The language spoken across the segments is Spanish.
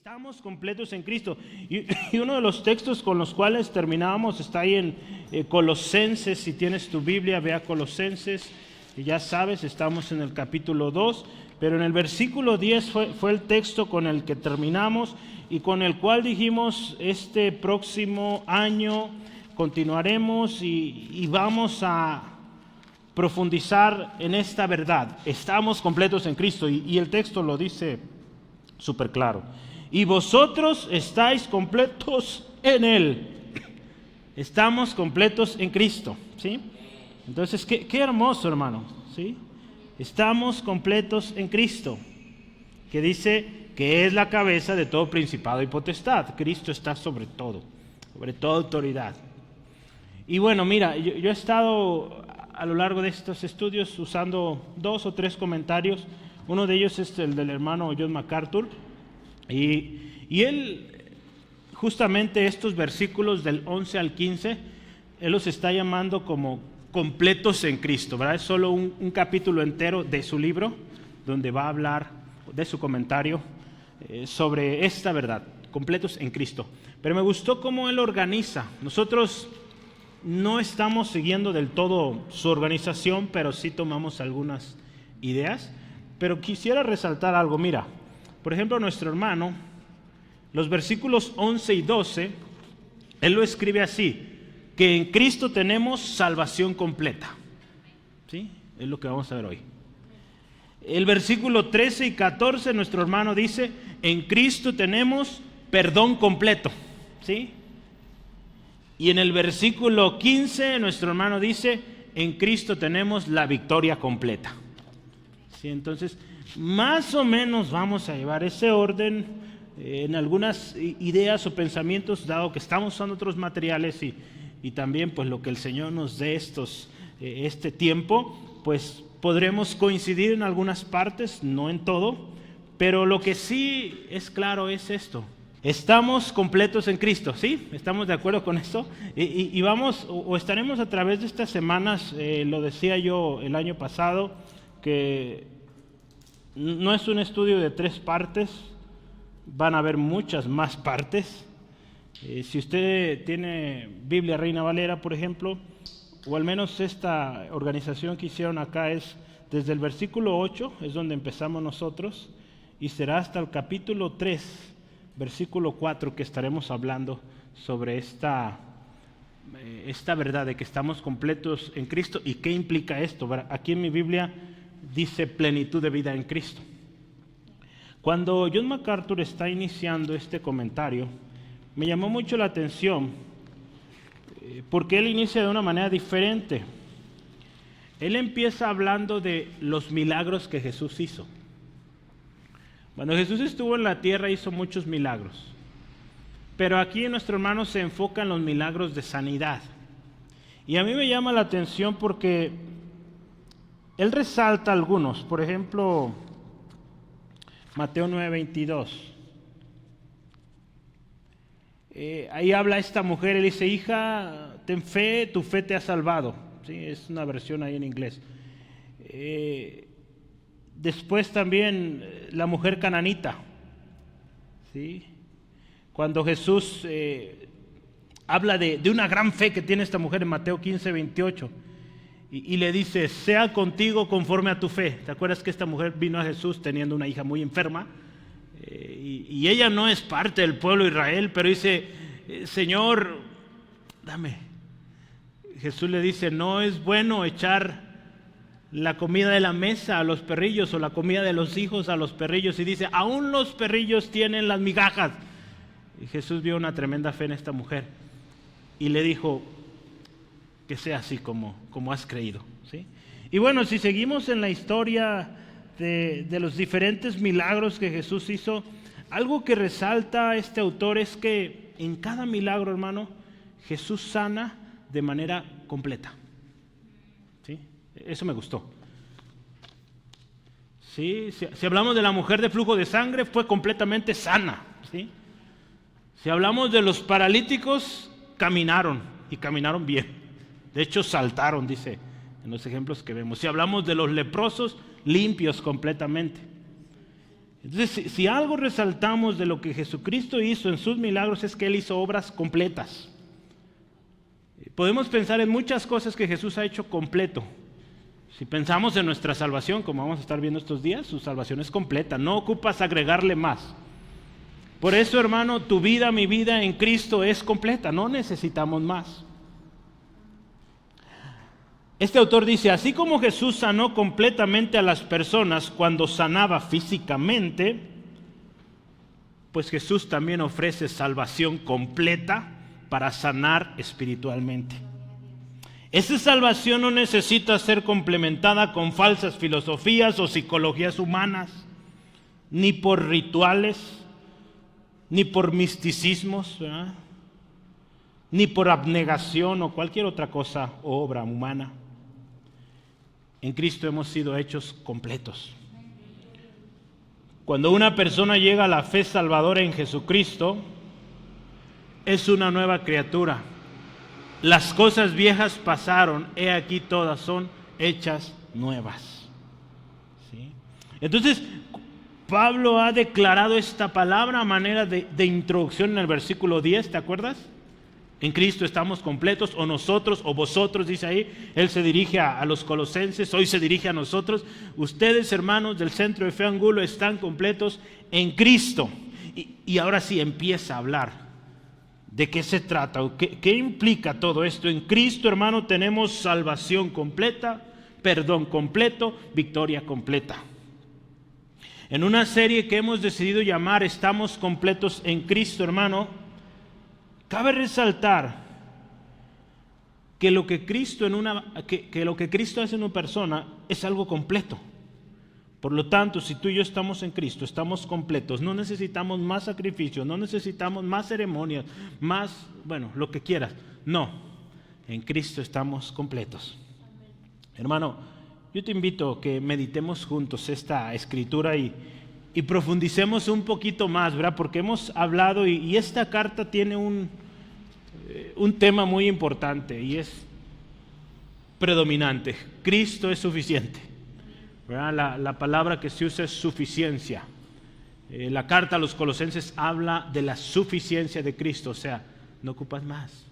Estamos completos en Cristo. Y uno de los textos con los cuales terminábamos está ahí en Colosenses. Si tienes tu Biblia, ve a Colosenses. Y ya sabes, estamos en el capítulo 2. Pero en el versículo 10 fue el texto con el que terminamos y con el cual dijimos este próximo año continuaremos y vamos a profundizar en esta verdad. Estamos completos en Cristo y el texto lo dice súper claro. Y vosotros estáis completos en Él. Estamos completos en Cristo, ¿sí? Entonces, qué hermoso, hermano, ¿sí? Estamos completos en Cristo, que dice que es la cabeza de todo principado y potestad. Cristo está sobre todo, sobre toda autoridad. Y bueno, mira, yo he estado a lo largo de estos estudios usando 2 o 3 comentarios. Uno de ellos es el del hermano John MacArthur. Y él, justamente estos versículos del 11 al 15, él los está llamando como completos en Cristo, ¿verdad? Es solo un capítulo entero de su libro, donde va a hablar de su comentario sobre esta verdad, completos en Cristo. Pero me gustó cómo él organiza. Nosotros no estamos siguiendo del todo su organización, pero sí tomamos algunas ideas. Pero quisiera resaltar algo, mira. Por ejemplo, nuestro hermano, los versículos 11 y 12, él lo escribe así, que en Cristo tenemos salvación completa. ¿Sí? Es lo que vamos a ver hoy. El versículo 13 y 14, nuestro hermano dice, en Cristo tenemos perdón completo. ¿Sí? Y en el versículo 15, nuestro hermano dice, en Cristo tenemos la victoria completa. ¿Sí? Entonces, más o menos vamos a llevar ese orden en algunas ideas o pensamientos, dado que estamos usando otros materiales y también pues lo que el Señor nos dé este tiempo, pues podremos coincidir en algunas partes, no en todo, pero lo que sí es claro es esto. Estamos completos en Cristo, ¿sí? ¿Estamos de acuerdo con esto? Y vamos, o estaremos a través de estas semanas, lo decía yo el año pasado, que no es un estudio de 3 partes, van a haber muchas más partes. Si usted tiene Biblia Reina Valera, por ejemplo, o al menos esta organización que hicieron acá es desde el versículo 8, es donde empezamos nosotros, y será hasta el capítulo 3, versículo 4, que estaremos hablando sobre esta verdad de que estamos completos en Cristo y qué implica esto. Aquí en mi Biblia dice plenitud de vida en Cristo. Cuando John MacArthur está iniciando este comentario, me llamó mucho la atención porque él inicia de una manera diferente. Él empieza hablando de los milagros que Jesús hizo. Cuando Jesús estuvo en la tierra hizo muchos milagros, pero aquí nuestro hermano se enfoca en los milagros de sanidad. Y a mí me llama la atención porque él resalta algunos, por ejemplo, Mateo 9:22. Ahí habla esta mujer, él dice, hija, ten fe, tu fe te ha salvado. ¿Sí? Es una versión ahí en inglés. Después también la mujer cananita. ¿Sí? Cuando Jesús habla de una gran fe que tiene esta mujer en Mateo 15:28. Y le dice, sea contigo conforme a tu fe. ¿Te acuerdas que esta mujer vino a Jesús teniendo una hija muy enferma? Y ella no es parte del pueblo de Israel, pero dice, Señor, dame. Jesús le dice, no es bueno echar la comida de la mesa a los perrillos o la comida de los hijos a los perrillos. Y dice, aún los perrillos tienen las migajas. Y Jesús vio una tremenda fe en esta mujer y le dijo, que sea así como has creído, ¿sí? Y bueno, si seguimos en la historia de los diferentes milagros que Jesús hizo, algo que resalta este autor es que en cada milagro, hermano, Jesús sana de manera completa, ¿sí? Eso me gustó. ¿Sí? Si hablamos de la mujer de flujo de sangre, fue completamente sana, ¿sí? Si hablamos de los paralíticos, caminaron y caminaron bien. De hecho, saltaron, dice en los ejemplos que vemos. Si hablamos de los leprosos, limpios completamente. Entonces, si algo resaltamos de lo que Jesucristo hizo en sus milagros es que Él hizo obras completas. Podemos pensar en muchas cosas que Jesús ha hecho completo. Si pensamos en nuestra salvación, como vamos a estar viendo estos días, su salvación es completa, no ocupas agregarle más. Por eso, hermano, tu vida, mi vida en Cristo es completa, no necesitamos más. Este autor dice, así como Jesús sanó completamente a las personas cuando sanaba físicamente, pues Jesús también ofrece salvación completa para sanar espiritualmente. Esa salvación no necesita ser complementada con falsas filosofías o psicologías humanas, ni por rituales, ni por misticismos, ¿verdad? Ni por abnegación o cualquier otra cosa o obra humana. En Cristo hemos sido hechos completos. Cuando una persona llega a la fe salvadora en Jesucristo, es una nueva criatura. Las cosas viejas pasaron, he aquí todas son hechas nuevas. ¿Sí? Entonces, Pablo ha declarado esta palabra a manera de introducción en el versículo 10, ¿te acuerdas? En Cristo estamos completos, o nosotros, o vosotros, dice ahí. Él se dirige a los colosenses, hoy se dirige a nosotros. Ustedes, hermanos del Centro de Fe Angulo, están completos en Cristo. Y ahora sí empieza a hablar. ¿De qué se trata? ¿Qué implica todo esto? En Cristo, hermano, tenemos salvación completa, perdón completo, victoria completa. En una serie que hemos decidido llamar Estamos completos en Cristo, hermano, cabe resaltar que lo que Cristo hace en una persona es algo completo. Por lo tanto, si tú y yo estamos en Cristo, estamos completos, no necesitamos más sacrificios, no necesitamos más ceremonias, más, lo que quieras. No, en Cristo estamos completos. Hermano, yo te invito a que meditemos juntos esta escritura y profundicemos un poquito más, ¿verdad? Porque hemos hablado y esta carta tiene un tema muy importante y es predominante. Cristo es suficiente. La palabra que se usa es suficiencia. La carta a los Colosenses habla de la suficiencia de Cristo, o sea, no ocupas más.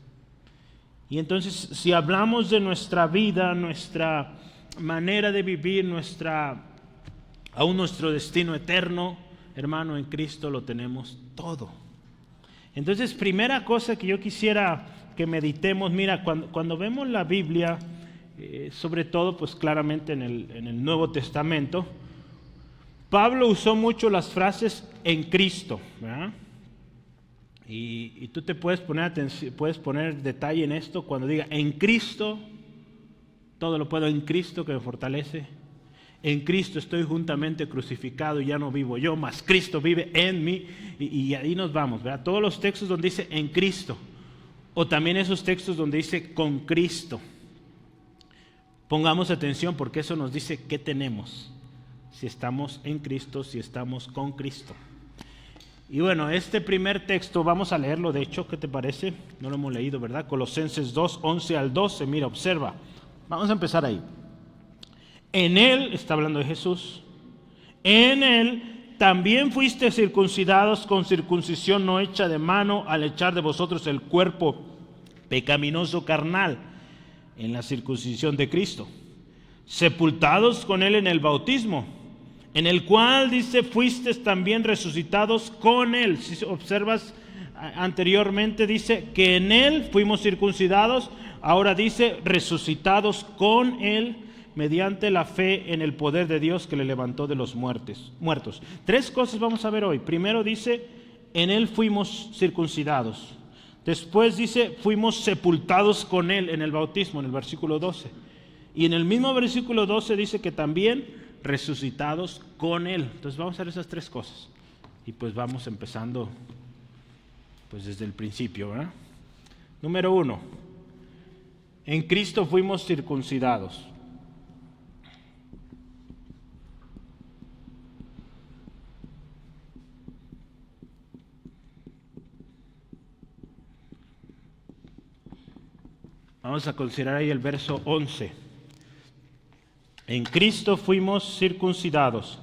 Y entonces, si hablamos de nuestra vida, nuestra manera de vivir, aún nuestro destino eterno, hermano, en Cristo lo tenemos todo. Entonces, primera cosa que yo quisiera que meditemos, mira, cuando vemos la Biblia, sobre todo pues claramente en el Nuevo Testamento, Pablo usó mucho las frases en Cristo, ¿verdad? Y tú te puedes poner detalle en esto cuando diga en Cristo, todo lo puedo en Cristo que me fortalece. En Cristo estoy juntamente crucificado y ya no vivo yo, mas Cristo vive en mí. Y ahí nos vamos, ¿verdad? Todos los textos donde dice en Cristo, o también esos textos donde dice con Cristo. Pongamos atención porque eso nos dice qué tenemos, si estamos en Cristo, si estamos con Cristo. Y bueno, este primer texto vamos a leerlo, de hecho, ¿qué te parece? No lo hemos leído, ¿verdad? Colosenses 2, 11 al 12, mira, observa. Vamos a empezar ahí. En Él, está hablando de Jesús, en Él también fuiste circuncidados con circuncisión no hecha de mano al echar de vosotros el cuerpo pecaminoso carnal, en la circuncisión de Cristo, sepultados con Él en el bautismo, en el cual, dice, fuisteis también resucitados con Él. Si observas anteriormente, dice que en Él fuimos circuncidados, ahora dice resucitados con Él, mediante la fe en el poder de Dios que le levantó de los muertos. Tres cosas vamos a ver hoy. Primero dice, en Él fuimos circuncidados. Después dice, fuimos sepultados con Él en el bautismo, en el versículo 12. Y en el mismo versículo 12 dice que también resucitados con Él. Entonces vamos a ver esas tres cosas. Y pues vamos empezando pues desde el principio, ¿verdad? Número 1. En Cristo fuimos circuncidados. Vamos a considerar ahí el verso 11. En Cristo fuimos circuncidados.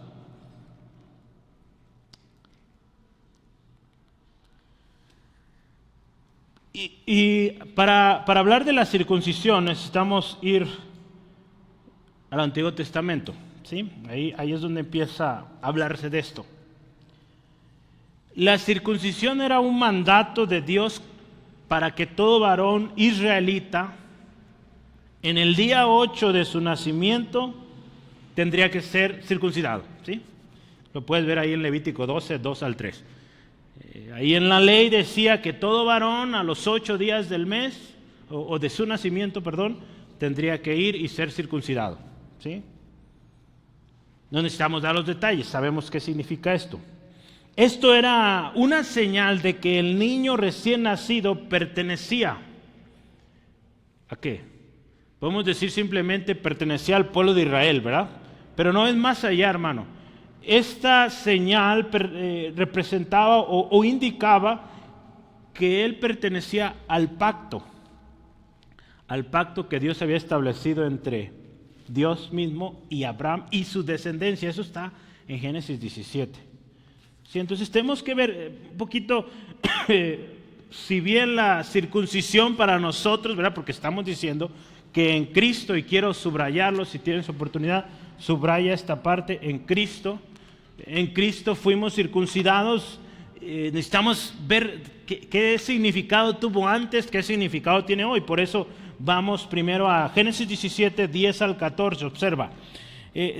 Y para hablar de la circuncisión necesitamos ir al Antiguo Testamento, ¿sí? Ahí es donde empieza a hablarse de esto. La circuncisión era un mandato de Dios para que todo varón israelita en el día 8 de su nacimiento tendría que ser circuncidado, ¿sí? Lo puedes ver ahí en Levítico 12, 2 al 3. Ahí en la ley decía que todo varón a los 8 días del mes, o de su nacimiento, perdón, tendría que ir y ser circuncidado, ¿sí? No necesitamos dar los detalles, sabemos qué significa esto. Esto era una señal de que el niño recién nacido pertenecía. ¿A qué? Podemos decir simplemente pertenecía al pueblo de Israel, ¿verdad? Pero no es más allá, hermano. Esta señal representaba o indicaba que él pertenecía al pacto que Dios había establecido entre Dios mismo y Abraham y su descendencia. Eso está en Génesis 17. Sí, entonces tenemos que ver un poquito, si bien la circuncisión para nosotros, ¿verdad? Porque estamos diciendo que en Cristo, y quiero subrayarlo, si tienes oportunidad, subraya esta parte, en Cristo fuimos circuncidados. Necesitamos ver qué significado tuvo antes, qué significado tiene hoy. Por eso vamos primero a Génesis 17, 10 al 14, observa.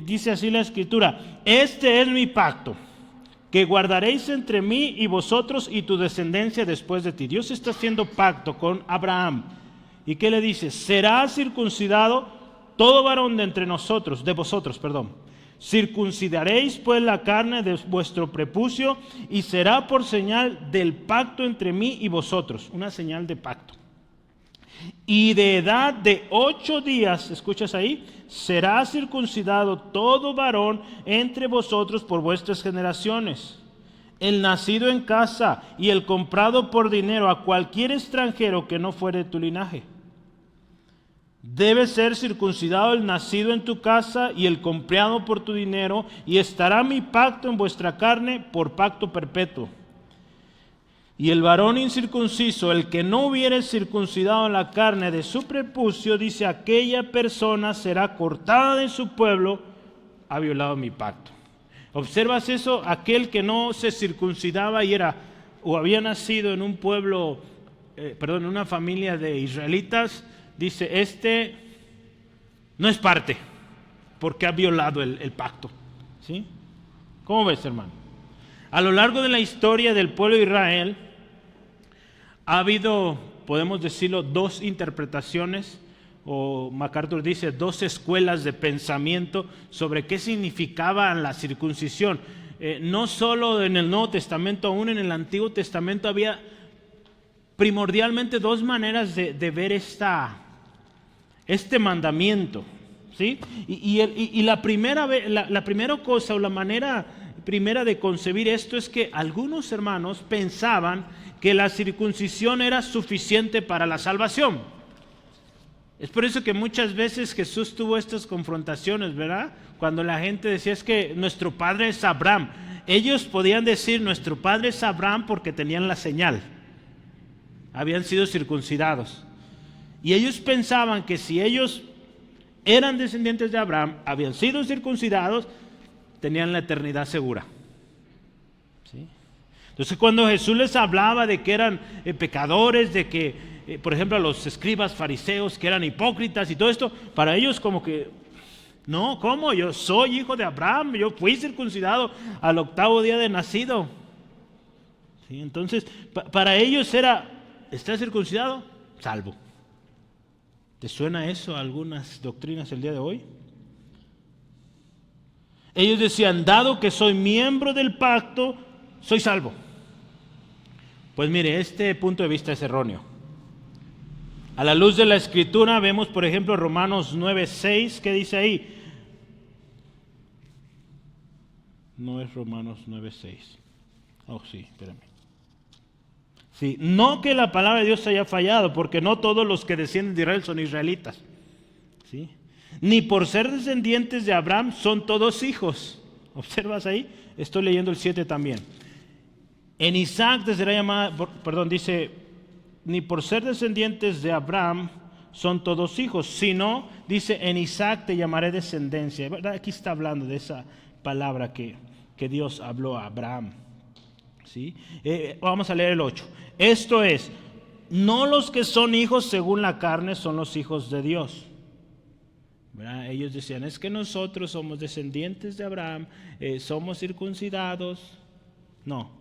Dice así la Escritura: este es mi pacto, que guardaréis entre mí y vosotros y tu descendencia después de ti. Dios está haciendo pacto con Abraham. ¿Y qué le dice? Será circuncidado todo varón de entre nosotros, de vosotros, perdón. Circuncidaréis pues la carne de vuestro prepucio y será por señal del pacto entre mí y vosotros. Una señal de pacto. Y de edad de 8 días, ¿escuchas ahí? Será circuncidado todo varón entre vosotros por vuestras generaciones. El nacido en casa y el comprado por dinero a cualquier extranjero que no fuere de tu linaje. Debe ser circuncidado el nacido en tu casa y el comprado por tu dinero, y estará mi pacto en vuestra carne por pacto perpetuo. Y el varón incircunciso, el que no hubiere circuncidado la carne de su prepucio, dice, aquella persona será cortada de su pueblo, ha violado mi pacto. ¿Observas eso? Aquel que no se circuncidaba y era o había nacido en un pueblo, en una familia de israelitas, dice, este no es parte, porque ha violado el pacto. ¿Sí? ¿Cómo ves, hermano? A lo largo de la historia del pueblo de Israel, ha habido, podemos decirlo, 2 interpretaciones, o MacArthur dice 2 escuelas de pensamiento sobre qué significaba la circuncisión. No solo en el Nuevo Testamento, aún en el Antiguo Testamento había primordialmente 2 maneras de ver este mandamiento, ¿sí? Y la primera cosa, o la manera primera de concebir esto, es que algunos hermanos pensaban que la circuncisión era suficiente para la salvación. Es por eso que muchas veces Jesús tuvo estas confrontaciones, ¿verdad? Cuando la gente decía, es que nuestro padre es Abraham. Ellos podían decir, nuestro padre es Abraham, porque tenían la señal. Habían sido circuncidados. Y ellos pensaban que si ellos eran descendientes de Abraham, habían sido circuncidados, tenían la eternidad segura. ¿Sí? Entonces, cuando Jesús les hablaba de que eran pecadores, de que, por ejemplo, a los escribas fariseos que eran hipócritas y todo esto, para ellos como que, no, ¿cómo? Yo soy hijo de Abraham, yo fui circuncidado al 8º día de nacido. ¿Sí? Entonces, para ellos era, ¿estás circuncidado? Salvo. ¿Te suena eso a algunas doctrinas el día de hoy? Ellos decían, dado que soy miembro del pacto, soy salvo. Pues mire, este punto de vista es erróneo. A la luz de la Escritura vemos, por ejemplo, Romanos 9:6, ¿qué dice ahí? No es Romanos 9:6. Oh, sí, espérame. Sí, no que la palabra de Dios haya fallado, porque no todos los que descienden de Israel son israelitas. ¿Sí? Ni por ser descendientes de Abraham son todos hijos. ¿Observas ahí? Estoy leyendo el 7 también. En Isaac te será llamada, dice, ni por ser descendientes de Abraham son todos hijos, sino, dice, en Isaac te llamaré descendencia. ¿Verdad? Aquí está hablando de esa palabra que Dios habló a Abraham. ¿Sí? Vamos a leer el 8. Esto es, no los que son hijos según la carne son los hijos de Dios. ¿Verdad? Ellos decían, es que nosotros somos descendientes de Abraham, somos circuncidados. No,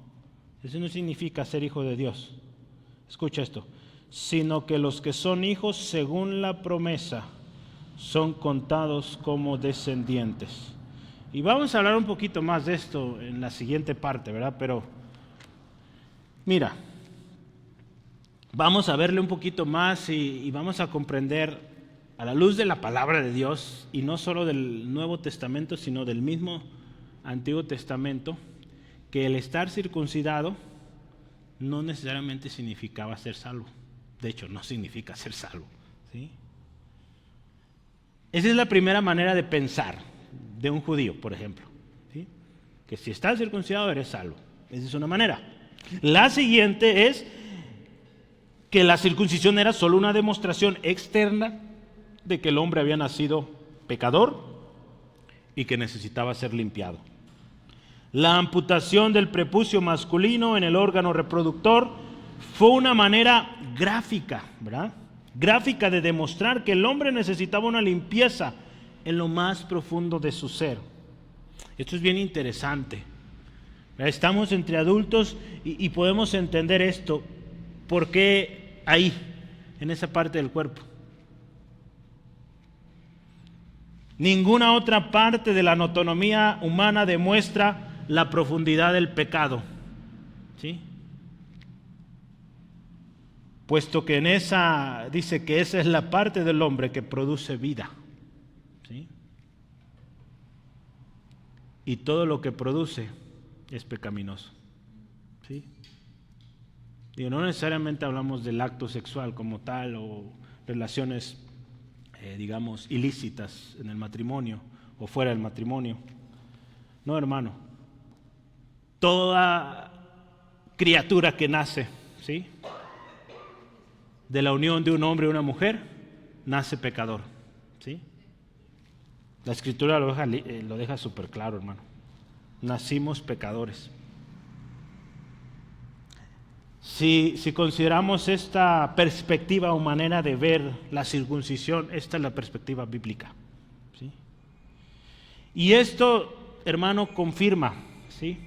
eso no significa ser hijo de Dios. Escucha esto, sino que los que son hijos según la promesa son contados como descendientes. Y vamos a hablar un poquito más de esto en la siguiente parte, ¿verdad? Pero mira, vamos a verle un poquito más y vamos a comprender a la luz de la palabra de Dios, y no solo del Nuevo Testamento, sino del mismo Antiguo Testamento, que el estar circuncidado no necesariamente significaba ser salvo. De hecho, no significa ser salvo, ¿sí? Esa es la primera manera de pensar de un judío, por ejemplo, ¿sí? Que si estás circuncidado eres salvo. Esa es una manera. La siguiente es que la circuncisión era solo una demostración externa de que el hombre había nacido pecador y que necesitaba ser limpiado. La amputación del prepucio masculino en el órgano reproductor fue una manera gráfica, ¿verdad? Gráfica de demostrar que el hombre necesitaba una limpieza en lo más profundo de su ser. Esto es bien interesante. Estamos entre adultos y podemos entender esto. ¿Por qué ahí, en esa parte del cuerpo? Ninguna otra parte de la anatomía humana demuestra la profundidad del pecado, ¿sí? Puesto que en esa, dice que esa es la parte del hombre que produce vida, ¿sí? Y todo lo que produce es pecaminoso, ¿sí? Digo, no necesariamente hablamos del acto sexual como tal o relaciones digamos, ilícitas en el matrimonio o fuera del matrimonio. No, hermano. Toda criatura que nace, ¿sí?, de la unión de un hombre y una mujer, nace pecador, ¿sí? La Escritura lo deja súper claro, hermano. Nacimos pecadores. Si consideramos esta perspectiva o manera de ver la circuncisión, esta es la perspectiva bíblica, ¿sí? Y esto, hermano, confirma, ¿sí?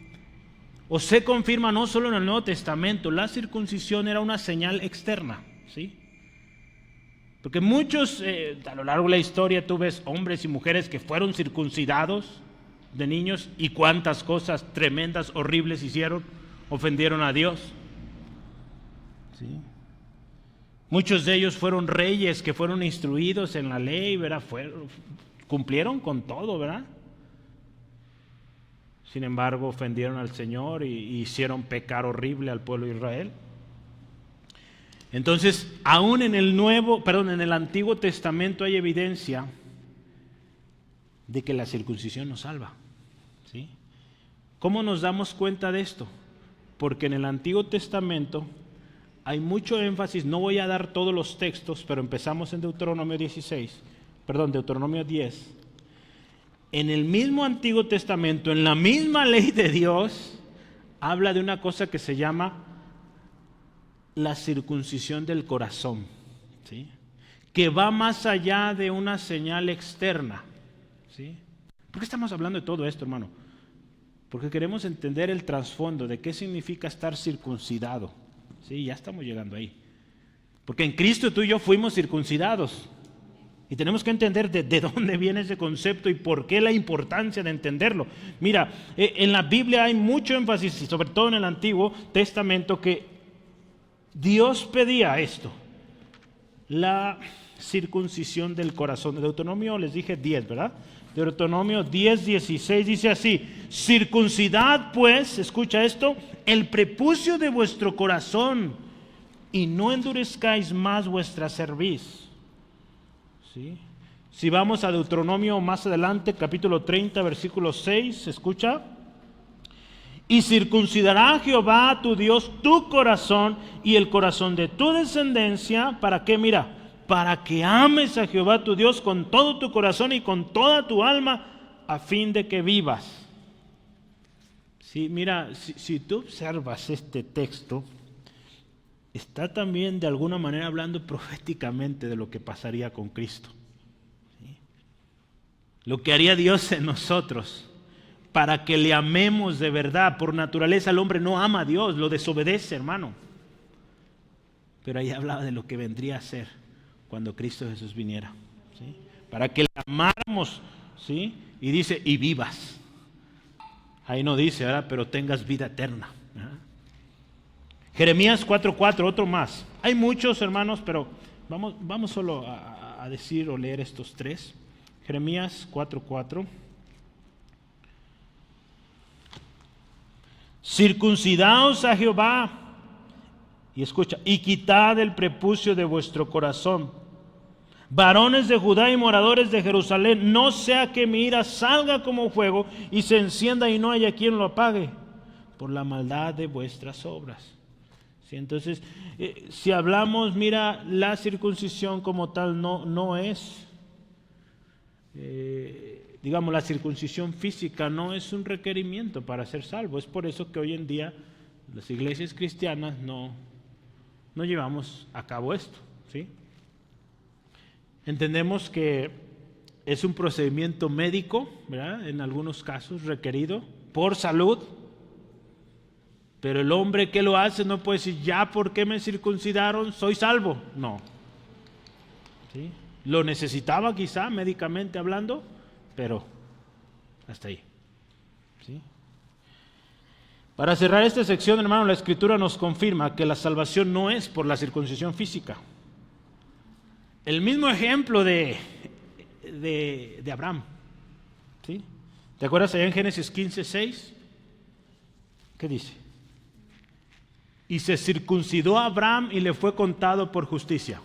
O se confirma no solo en el Nuevo Testamento, la circuncisión era una señal externa, ¿sí? Porque muchos, a lo largo de la historia, tú ves hombres y mujeres que fueron circuncidados de niños y cuántas cosas tremendas, horribles hicieron, ofendieron a Dios. ¿Sí? Muchos de ellos fueron reyes que fueron instruidos en la ley, ¿verdad? Cumplieron con todo, ¿verdad? Sin embargo, ofendieron al Señor y hicieron pecar horrible al pueblo de Israel. Entonces, aún en el Antiguo Testamento hay evidencia de que la circuncisión nos salva, ¿sí? ¿Cómo nos damos cuenta de esto? Porque en el Antiguo Testamento hay mucho énfasis, no voy a dar todos los textos, pero empezamos en Deuteronomio 10. En el mismo Antiguo Testamento, en la misma ley de Dios, habla de una cosa que se llama la circuncisión del corazón, ¿sí?, que va más allá de una señal externa, ¿sí? ¿Por qué estamos hablando de todo esto, hermano? Porque queremos entender el trasfondo de qué significa estar circuncidado. Sí, ya estamos llegando ahí. Porque en Cristo tú y yo fuimos circuncidados. Y tenemos que entender de dónde viene ese concepto y por qué la importancia de entenderlo. Mira, en la Biblia hay mucho énfasis, sobre todo en el Antiguo Testamento, que Dios pedía esto: la circuncisión del corazón. De Deuteronomio les dije 10, ¿verdad? Deuteronomio 10:16 dice así: circuncidad pues, escucha esto, el prepucio de vuestro corazón y no endurezcáis más vuestra cerviz. ¿Sí? Si vamos a Deuteronomio más adelante, capítulo 30, versículo 6, escucha: Y circuncidará Jehová tu Dios tu corazón y el corazón de tu descendencia. ¿Para qué? Mira, para que ames a Jehová tu Dios con todo tu corazón y con toda tu alma, a fin de que vivas. Sí, mira, si tú observas este texto, está también de alguna manera hablando proféticamente de lo que pasaría con Cristo. ¿Sí? Lo que haría Dios en nosotros para que le amemos de verdad. Por naturaleza el hombre no ama a Dios, lo desobedece, hermano. Pero ahí hablaba de lo que vendría a ser cuando Cristo Jesús viniera. ¿Sí? Para que le amáramos, ¿sí? Y dice, y vivas. Ahí no dice, ¿verdad? Pero tengas vida eterna. ¿Verdad? Jeremías 4:4, otro más. Hay muchos, hermanos, pero vamos solo a decir o leer estos tres. Jeremías 4:4. Circuncidaos a Jehová, y escucha, y quitad el prepucio de vuestro corazón. Varones de Judá y moradores de Jerusalén, no sea que mi ira salga como fuego y se encienda y no haya quien lo apague, por la maldad de vuestras obras. ¿Sí? Entonces, si hablamos, mira, la circuncisión como tal no es, digamos, la circuncisión física no es un requerimiento para ser salvo. Es por eso que hoy en día las iglesias cristianas no llevamos a cabo esto, ¿sí? Entendemos que es un procedimiento médico, ¿verdad? En algunos casos requerido por salud, pero el hombre que lo hace no puede decir, ya porque me circuncidaron soy salvo. No. ¿Sí? Lo necesitaba quizá médicamente hablando, pero hasta ahí. ¿Sí? Para cerrar esta sección, hermano, la Escritura nos confirma que la salvación no es por la circuncisión física. El mismo ejemplo de Abraham. ¿Sí? ¿Te acuerdas allá en Génesis 15:6? ¿Qué dice? Y se circuncidó a Abraham y le fue contado por justicia.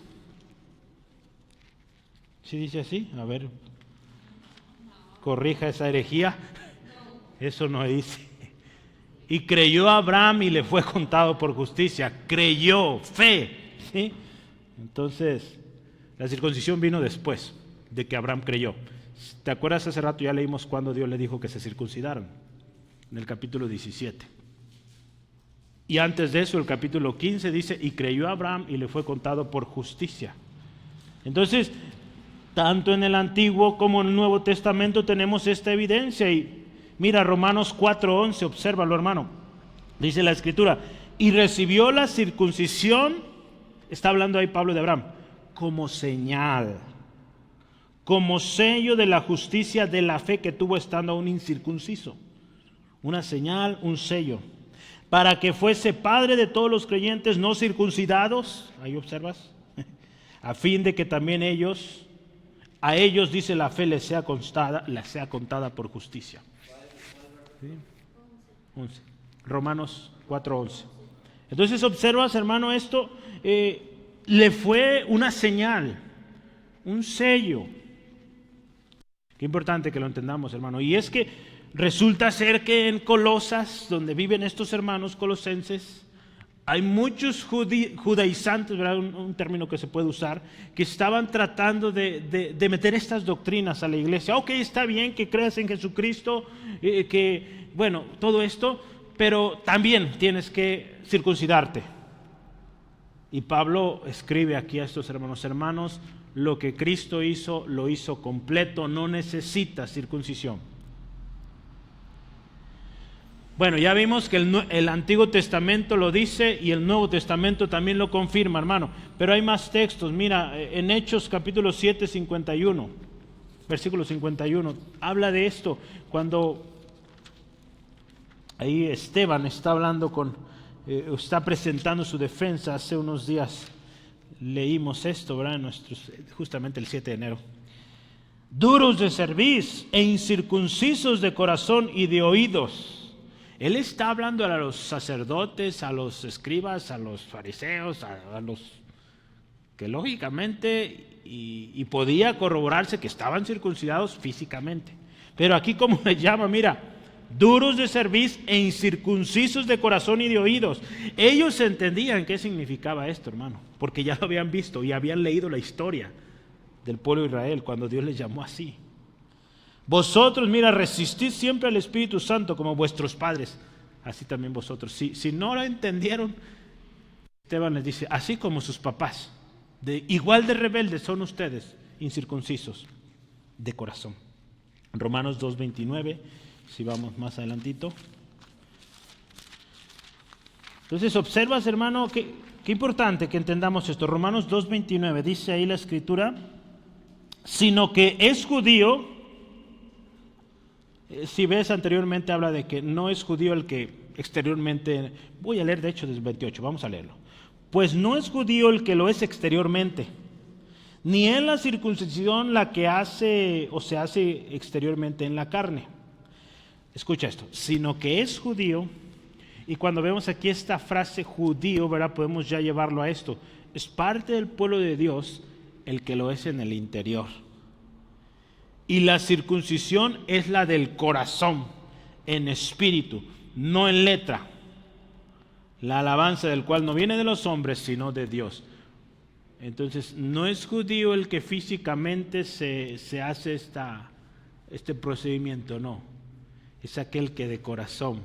¿Sí dice así? A ver, corrija esa herejía. Eso no dice. Y creyó a Abraham y le fue contado por justicia. Creyó, fe. ¿Sí? Entonces, la circuncisión vino después de que Abraham creyó. ¿Te acuerdas? Hace rato ya leímos cuando Dios le dijo que se circuncidaron. En el capítulo 17. Y antes de eso, el capítulo 15 dice, y creyó a Abraham y le fue contado por justicia. Entonces, tanto en el Antiguo como en el Nuevo Testamento tenemos esta evidencia. Y mira, Romanos 4:11, obsérvalo, hermano. Dice la Escritura, y recibió la circuncisión, está hablando ahí Pablo de Abraham, como señal, como sello de la justicia de la fe que tuvo estando aún incircunciso. Una señal, un sello, para que fuese padre de todos los creyentes no circuncidados, ahí observas, a fin de que también a ellos dice la fe les sea contada por justicia. ¿Sí? 11. Romanos 4:11. Entonces observas, hermano, esto le fue una señal, un sello. Qué importante que lo entendamos, hermano. Y es que resulta ser que en Colosas, donde viven estos hermanos colosenses, hay muchos judaizantes, ¿verdad? Un término que se puede usar, que estaban tratando de meter estas doctrinas a la iglesia. Ok, está bien que creas en Jesucristo, que, bueno, todo esto, pero también tienes que circuncidarte. Y Pablo escribe aquí a estos hermanos, lo que Cristo hizo, lo hizo completo, no necesita circuncisión. Bueno, ya vimos que el Antiguo Testamento lo dice y el Nuevo Testamento también lo confirma, hermano. Pero hay más textos. Mira, en Hechos capítulo 7, 51, versículo 51, habla de esto. Cuando ahí Esteban está hablando está presentando su defensa. Hace unos días leímos esto, ¿verdad? Justamente el 7 de enero. Duros de cerviz e incircuncisos de corazón y de oídos. Él está hablando a los sacerdotes, a los escribas, a los fariseos, a los que lógicamente y podía corroborarse que estaban circuncidados físicamente. Pero aquí como le llama, mira, duros de cerviz e incircuncisos de corazón y de oídos. Ellos entendían qué significaba esto, hermano, porque ya lo habían visto y habían leído la historia del pueblo de Israel cuando Dios les llamó así. Vosotros, mira, resistid siempre al Espíritu Santo como vuestros padres, así también vosotros. Si no lo entendieron, Esteban les dice, así como sus papás, igual de rebeldes son ustedes, incircuncisos de corazón. Romanos 2:29, si vamos más adelantito. Entonces observas, hermano, qué importante que entendamos esto. Romanos 2:29, dice ahí la Escritura, sino que es judío. Si ves anteriormente habla de que no es judío el que exteriormente, voy a leer de hecho desde 28, vamos a leerlo. Pues no es judío el que lo es exteriormente, ni es la circuncisión la que hace o se hace exteriormente en la carne. Escucha esto, sino que es judío, y cuando vemos aquí esta frase judío, ¿verdad? Podemos ya llevarlo a esto. Es parte del pueblo de Dios el que lo es en el interior. Y la circuncisión es la del corazón, en espíritu, no en letra. La alabanza del cual no viene de los hombres, sino de Dios. Entonces, no es judío el que físicamente se hace este procedimiento, no. Es aquel que de corazón,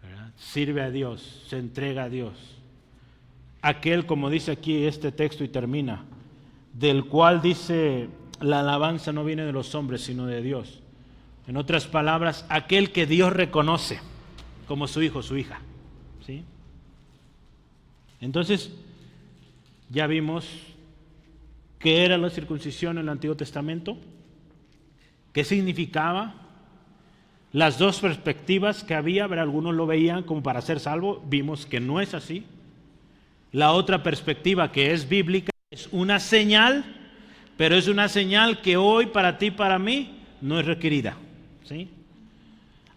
¿verdad?, sirve a Dios, se entrega a Dios. Aquel, como dice aquí este texto y termina, del cual dice, la alabanza no viene de los hombres, sino de Dios. En otras palabras, aquel que Dios reconoce como su hijo, su hija. ¿Sí? Entonces, ya vimos qué era la circuncisión en el Antiguo Testamento, qué significaba, las dos perspectivas que había, pero algunos lo veían como para ser salvo, vimos que no es así. La otra perspectiva, que es bíblica, es una señal, pero es una señal que hoy para ti y para mí no es requerida. ¿Sí?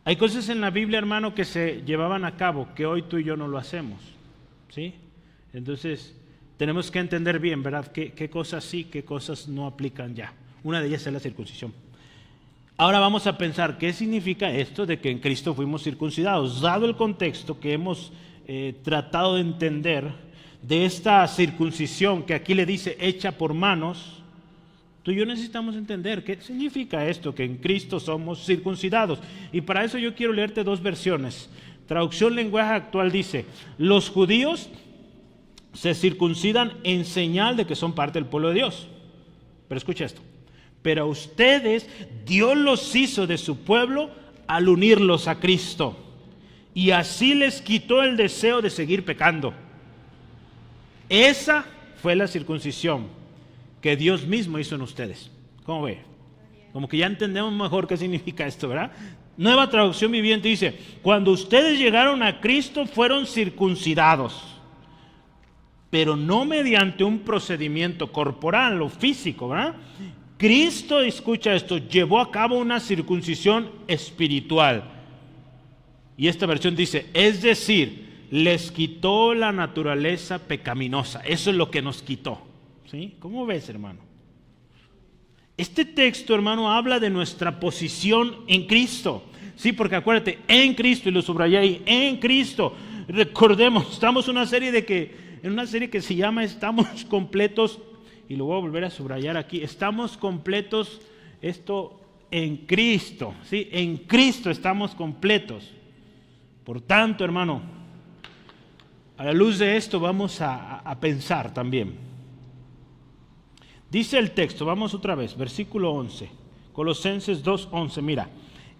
Hay cosas en la Biblia, hermano, que se llevaban a cabo, que hoy tú y yo no lo hacemos. ¿Sí? Entonces, tenemos que entender bien, ¿verdad?, qué cosas sí, qué cosas no aplican ya. Una de ellas es la circuncisión. Ahora vamos a pensar, ¿qué significa esto de que en Cristo fuimos circuncidados? Dado el contexto que hemos tratado de entender de esta circuncisión que aquí le dice hecha por manos, tú y yo necesitamos entender qué significa esto, que en Cristo somos circuncidados. Y para eso yo quiero leerte dos versiones. Traducción lenguaje actual dice, los judíos se circuncidan en señal de que son parte del pueblo de Dios. Pero escucha esto. Pero a ustedes Dios los hizo de su pueblo al unirlos a Cristo. Y así les quitó el deseo de seguir pecando. Esa fue la circuncisión que Dios mismo hizo en ustedes. ¿Cómo ve? Como que ya entendemos mejor qué significa esto, ¿verdad? Nueva Traducción Viviente dice, cuando ustedes llegaron a Cristo fueron circuncidados, pero no mediante un procedimiento corporal o físico, ¿verdad? Cristo, escucha esto, llevó a cabo una circuncisión espiritual. Y esta versión dice, es decir, les quitó la naturaleza pecaminosa. Eso es lo que nos quitó. ¿Sí? ¿Cómo ves, hermano? Este texto, hermano, habla de nuestra posición en Cristo. Sí, porque acuérdate, en Cristo, y lo subrayé ahí, en Cristo. Recordemos, estamos en una serie que se llama Estamos completos, y lo voy a volver a subrayar aquí, estamos completos, esto en Cristo, ¿sí? En Cristo estamos completos. Por tanto, hermano, a la luz de esto vamos a pensar también. Dice el texto, vamos otra vez, versículo 11, Colosenses 2:11, mira,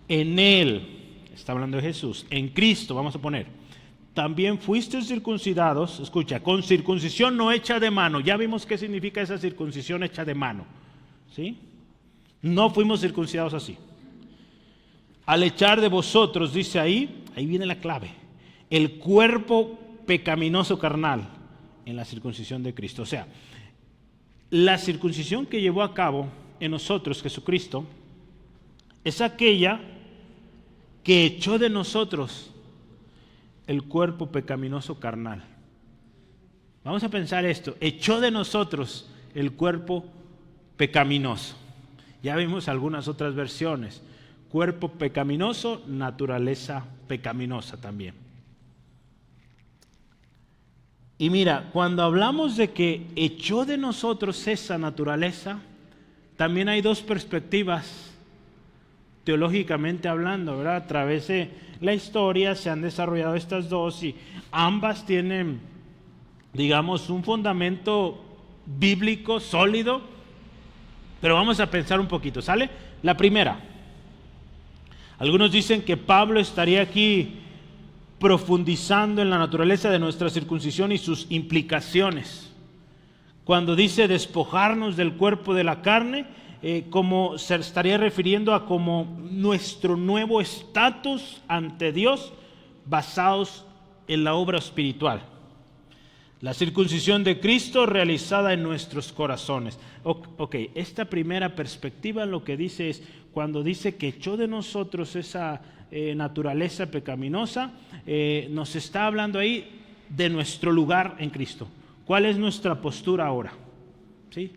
en Él, está hablando de Jesús, en Cristo, vamos a poner, también fuisteis circuncidados, escucha, con circuncisión no hecha de mano. Ya vimos qué significa esa circuncisión hecha de mano, ¿sí? No fuimos circuncidados así. Al echar de vosotros, dice ahí viene la clave, el cuerpo pecaminoso carnal en la circuncisión de Cristo. O sea, la circuncisión que llevó a cabo en nosotros Jesucristo es aquella que echó de nosotros el cuerpo pecaminoso carnal. Vamos a pensar esto, echó de nosotros el cuerpo pecaminoso. Ya vimos algunas otras versiones. Cuerpo pecaminoso, naturaleza pecaminosa también. Y mira, cuando hablamos de que echó de nosotros esa naturaleza, también hay dos perspectivas teológicamente hablando, ¿verdad? A través de la historia se han desarrollado estas dos y ambas tienen, digamos, un fundamento bíblico sólido, pero vamos a pensar un poquito, ¿sale? La primera, algunos dicen que Pablo estaría aquí profundizando en la naturaleza de nuestra circuncisión y sus implicaciones. Cuando dice despojarnos del cuerpo de la carne, como se estaría refiriendo a como nuestro nuevo estatus ante Dios basados en la obra espiritual. La circuncisión de Cristo realizada en nuestros corazones. Ok, esta primera perspectiva lo que dice es, cuando dice que echó de nosotros esa naturaleza pecaminosa, nos está hablando ahí de nuestro lugar en Cristo. ¿Cuál es nuestra postura ahora? ¿Sí?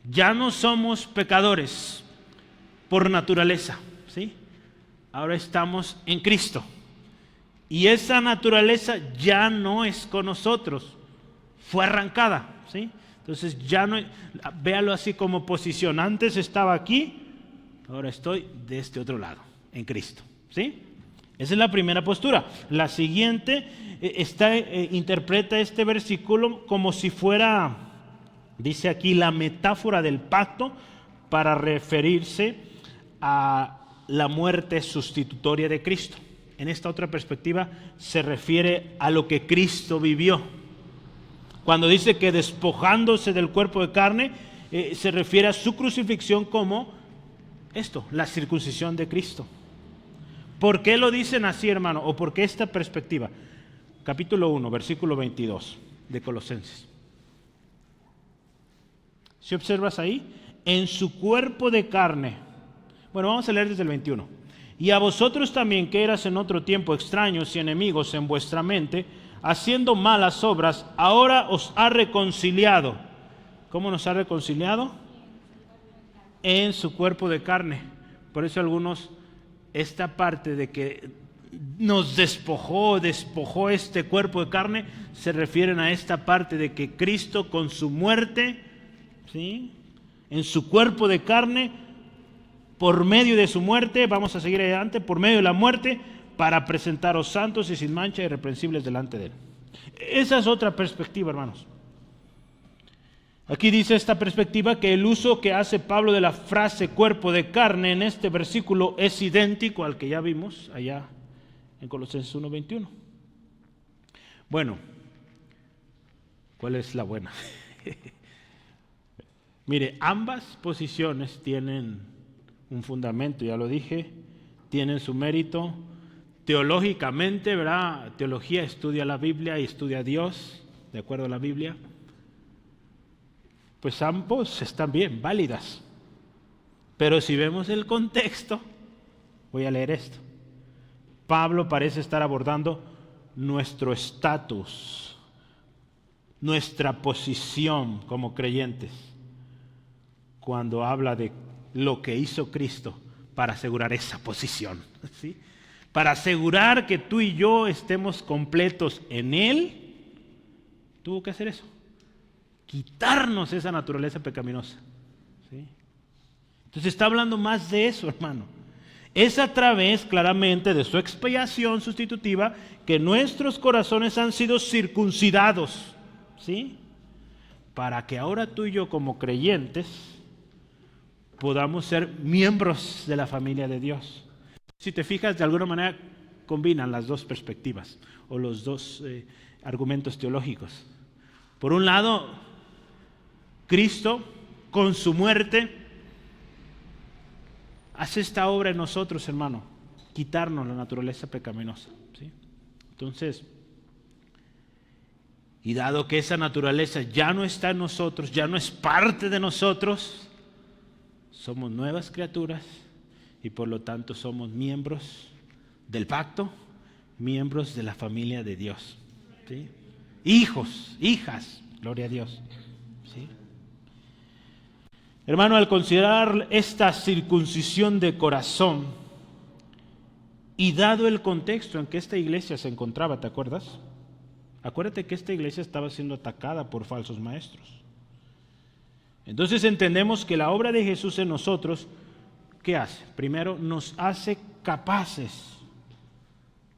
Ya no somos pecadores por naturaleza, ¿sí? Ahora estamos en Cristo. Y esa naturaleza ya no es con nosotros, fue arrancada, ¿sí? Entonces ya no, véalo así como posición. Antes estaba aquí, ahora estoy de este otro lado, en Cristo, ¿sí? Esa es la primera postura. La siguiente interpreta este versículo como si fuera, dice aquí, la metáfora del pacto para referirse a la muerte sustitutoria de Cristo. En esta otra perspectiva se refiere a lo que Cristo vivió. Cuando dice que despojándose del cuerpo de carne, se refiere a su crucifixión como esto, la circuncisión de Cristo. ¿Por qué lo dicen así, hermano? ¿O por qué esta perspectiva? Capítulo 1, versículo 22 de Colosenses. Si observas ahí, en su cuerpo de carne. Bueno, vamos a leer desde el 21. Y a vosotros también, que eras en otro tiempo extraños y enemigos en vuestra mente, haciendo malas obras, ahora os ha reconciliado. ¿Cómo nos ha reconciliado? En su cuerpo de carne. Por eso algunos, esta parte de que nos despojó este cuerpo de carne, se refieren a esta parte de que Cristo con su muerte, ¿sí?, en su cuerpo de carne, por medio de su muerte, vamos a seguir adelante, por medio de la muerte, para presentaros santos y sin mancha y irreprensibles delante de Él. Esa es otra perspectiva, hermanos. Aquí dice esta perspectiva que el uso que hace Pablo de la frase cuerpo de carne en este versículo es idéntico al que ya vimos allá en Colosenses 1:21. Bueno, ¿cuál es la buena? Mire, ambas posiciones tienen un fundamento, ya lo dije, tienen su mérito. Teológicamente, ¿verdad? Teología estudia la Biblia y estudia a Dios, de acuerdo a la Biblia. Pues ambos están bien, válidas. Pero si vemos el contexto, voy a leer esto. Pablo parece estar abordando nuestro estatus, nuestra posición como creyentes, cuando habla de lo que hizo Cristo para asegurar esa posición, ¿sí? Para asegurar que tú y yo estemos completos en Él, tuvo que hacer eso, quitarnos esa naturaleza pecaminosa, ¿sí? Entonces está hablando más de eso, hermano. Es a través, claramente, de su expiación sustitutiva que nuestros corazones han sido circuncidados, ¿sí? Para que ahora tú y yo como creyentes podamos ser miembros de la familia de Dios. Si te fijas, de alguna manera combinan las dos perspectivas o los dos argumentos teológicos. Por un lado, Cristo con su muerte hace esta obra en nosotros, hermano, quitarnos la naturaleza pecaminosa, ¿sí? Entonces, y dado que esa naturaleza ya no está en nosotros, ya no es parte de nosotros, somos nuevas criaturas y por lo tanto somos miembros del pacto, miembros de la familia de Dios, ¿sí? Hijos, hijas, gloria a Dios, ¿sí? Hermano, al considerar esta circuncisión de corazón y dado el contexto en que esta iglesia se encontraba, ¿te acuerdas? Acuérdate que esta iglesia estaba siendo atacada por falsos maestros. Entonces entendemos que la obra de Jesús en nosotros, ¿qué hace? Primero, nos hace capaces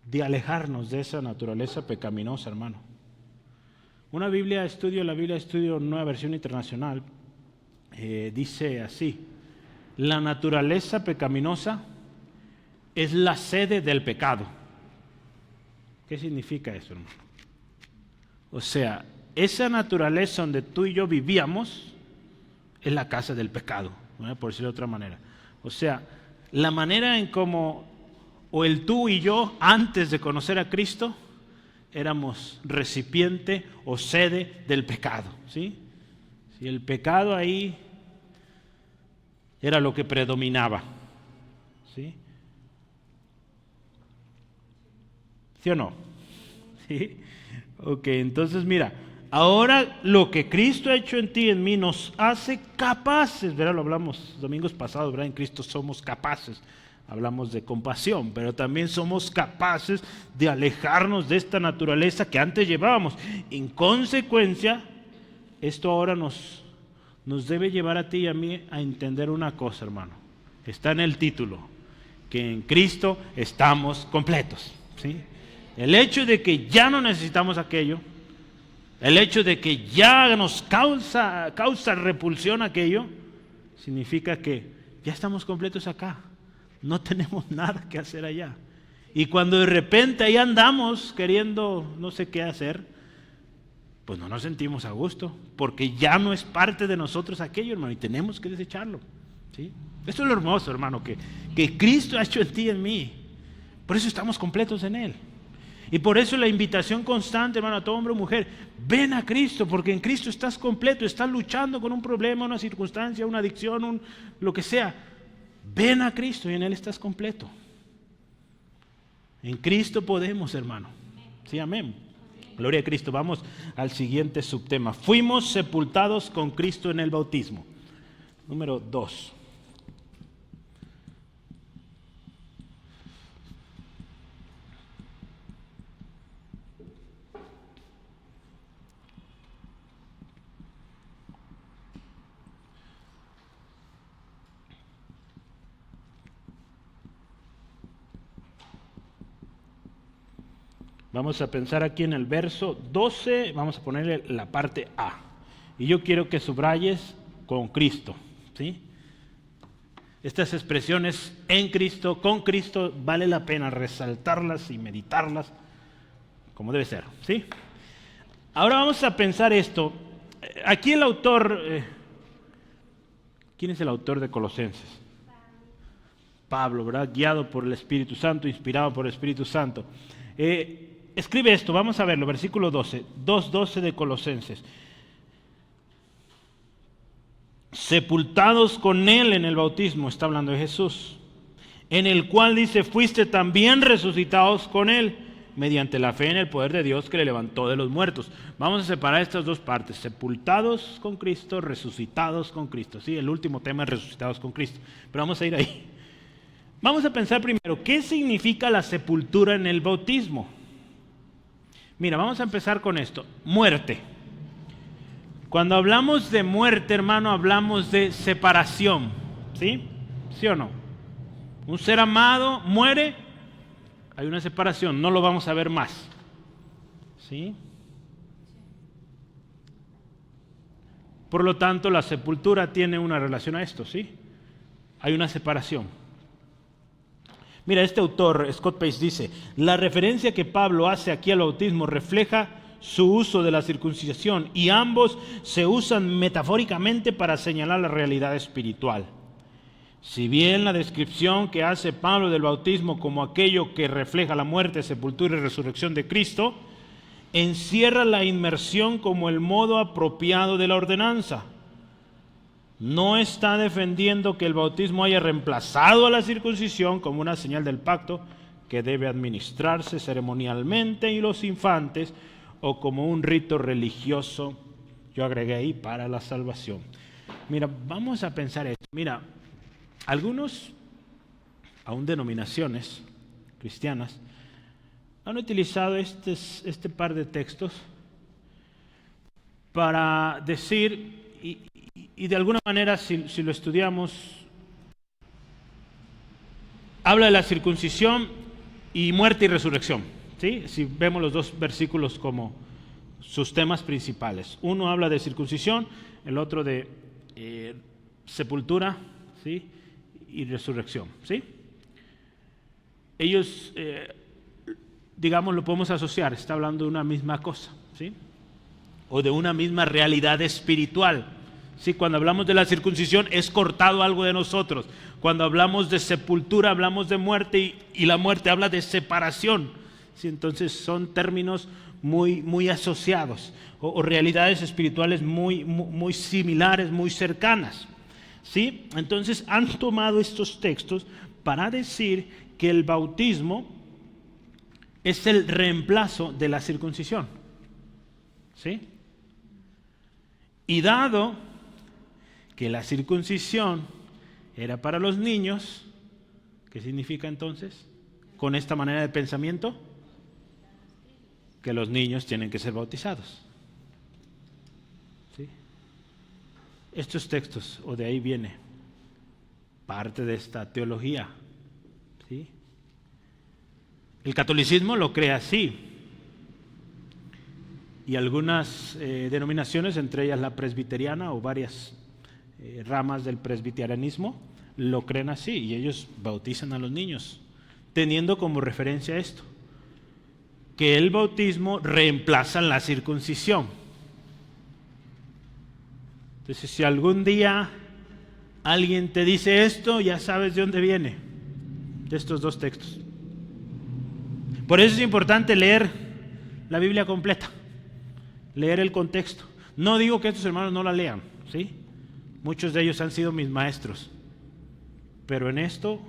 de alejarnos de esa naturaleza pecaminosa, hermano. La Biblia Estudio Nueva Versión Internacional, dice así: la naturaleza pecaminosa es la sede del pecado. ¿Qué significa eso, hermano? O sea, esa naturaleza donde tú y yo vivíamos es la casa del pecado, ¿no? Por decirlo de otra manera. O sea, la manera en cómo, o el tú y yo, antes de conocer a Cristo, éramos recipiente o sede del pecado, ¿sí? Si el pecado ahí era lo que predominaba, ¿sí? ¿Sí o no? ¿Sí? Ok, entonces mira, ahora lo que Cristo ha hecho en ti y en mí nos hace capaces, ¿verdad? Lo hablamos domingos pasados, ¿verdad? En Cristo somos capaces. Hablamos de compasión, pero también somos capaces de alejarnos de esta naturaleza que antes llevábamos. En consecuencia, esto ahora nos debe llevar a ti y a mí a entender una cosa, hermano. Está en el título, que en Cristo estamos completos, ¿sí? El hecho de que ya no necesitamos aquello, el hecho de que ya nos causa repulsión aquello, significa que ya estamos completos acá. No tenemos nada que hacer allá. Y cuando de repente ahí andamos queriendo no sé qué hacer, pues no nos sentimos a gusto, porque ya no es parte de nosotros aquello, hermano, y tenemos que desecharlo, ¿sí? Esto es lo hermoso, hermano, que Cristo ha hecho en ti y en mí. Por eso estamos completos en Él. Y por eso la invitación constante, hermano, a todo hombre o mujer: ven a Cristo, porque en Cristo estás completo. Estás luchando con un problema, una circunstancia, una adicción, lo que sea. Ven a Cristo y en Él estás completo. En Cristo podemos, hermano. Sí, amén. Gloria a Cristo. Vamos al siguiente subtema. Fuimos sepultados con Cristo en el bautismo. Número 2. Vamos a pensar aquí en el verso 12, vamos a ponerle la parte A. Y yo quiero que subrayes con Cristo, ¿sí? Estas expresiones en Cristo, con Cristo, vale la pena resaltarlas y meditarlas como debe ser, ¿sí? Ahora vamos a pensar esto. Aquí el autor, ¿quién es el autor de Colosenses? Pablo, ¿verdad? Guiado por el Espíritu Santo, inspirado por el Espíritu Santo. Escribe esto, vamos a verlo, versículo 12, 2:12 de Colosenses. Sepultados con Él en el bautismo, está hablando de Jesús, en el cual dice: fuiste también resucitados con Él, mediante la fe en el poder de Dios que le levantó de los muertos. Vamos a separar estas dos partes: sepultados con Cristo, resucitados con Cristo. Sí, el último tema es resucitados con Cristo, pero vamos a ir ahí. Vamos a pensar primero, ¿qué significa la sepultura en el bautismo? Mira, vamos a empezar con esto. Muerte. Cuando hablamos de muerte, hermano, hablamos de separación. ¿Sí? ¿Sí o no? Un ser amado muere, hay una separación, no lo vamos a ver más. ¿Sí? Por lo tanto, la sepultura tiene una relación a esto, ¿sí? Hay una separación. Mira, este autor, Scott Pace, dice: la referencia que Pablo hace aquí al bautismo refleja su uso de la circuncisión, y ambos se usan metafóricamente para señalar la realidad espiritual. Si bien la descripción que hace Pablo del bautismo como aquello que refleja la muerte, sepultura y resurrección de Cristo, encierra la inmersión como el modo apropiado de la ordenanza. No está defendiendo que el bautismo haya reemplazado a la circuncisión como una señal del pacto que debe administrarse ceremonialmente y los infantes, o como un rito religioso, yo agregué ahí, para la salvación. Mira, vamos a pensar esto. Mira, algunos, aún denominaciones cristianas, han utilizado este par de textos para decir, y de alguna manera si lo estudiamos, habla de la circuncisión y muerte y resurrección, ¿sí? Si vemos los dos versículos como sus temas principales. Uno habla de circuncisión, el otro de sepultura, ¿sí? Y resurrección, ¿sí? Ellos, digamos, lo podemos asociar, está hablando de una misma cosa, ¿sí? O de una misma realidad espiritual. ¿Sí? Cuando hablamos de la circuncisión es cortado algo de nosotros. Cuando hablamos de sepultura hablamos de muerte y la muerte habla de separación. ¿Sí? Entonces son términos muy asociados o realidades espirituales muy similares, muy cercanas. ¿Sí? Entonces han tomado estos textos para decir que el bautismo es el reemplazo de la circuncisión. ¿Sí? Y dado que la circuncisión era para los niños, ¿qué significa entonces? Con esta manera de pensamiento, que los niños tienen que ser bautizados. ¿Sí? Estos textos, o de ahí viene parte de esta teología. ¿Sí? El catolicismo lo cree así. Y algunas denominaciones, entre ellas la presbiteriana o varias ramas del presbiterianismo, lo creen así y ellos bautizan a los niños, teniendo como referencia esto, que el bautismo reemplaza la circuncisión. Entonces, si algún día alguien te dice esto, ya sabes de dónde viene, de estos dos textos. Por eso es importante leer la Biblia completa. Leer el contexto. No digo que estos hermanos no la lean, ¿sí? Muchos de ellos han sido mis maestros. Pero en esto,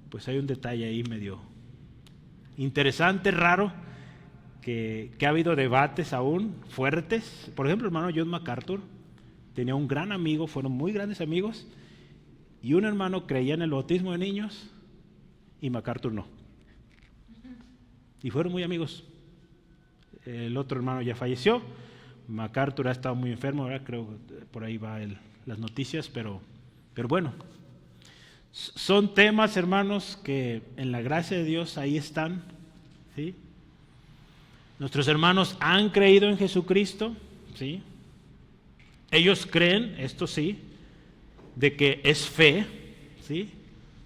pues hay un detalle ahí medio interesante, raro, que ha habido debates aún fuertes. Por ejemplo, el hermano John MacArthur tenía un gran amigo, fueron muy grandes amigos, y un hermano creía en el bautismo de niños y MacArthur no. Y fueron muy amigos. El otro hermano ya falleció, MacArthur ha estado muy enfermo, ¿verdad? Creo que por ahí va las noticias, pero bueno, son temas, hermanos, que en la gracia de Dios ahí están, ¿sí? Nuestros hermanos han creído en Jesucristo, ¿sí? Ellos creen, esto sí, de que es fe, ¿sí?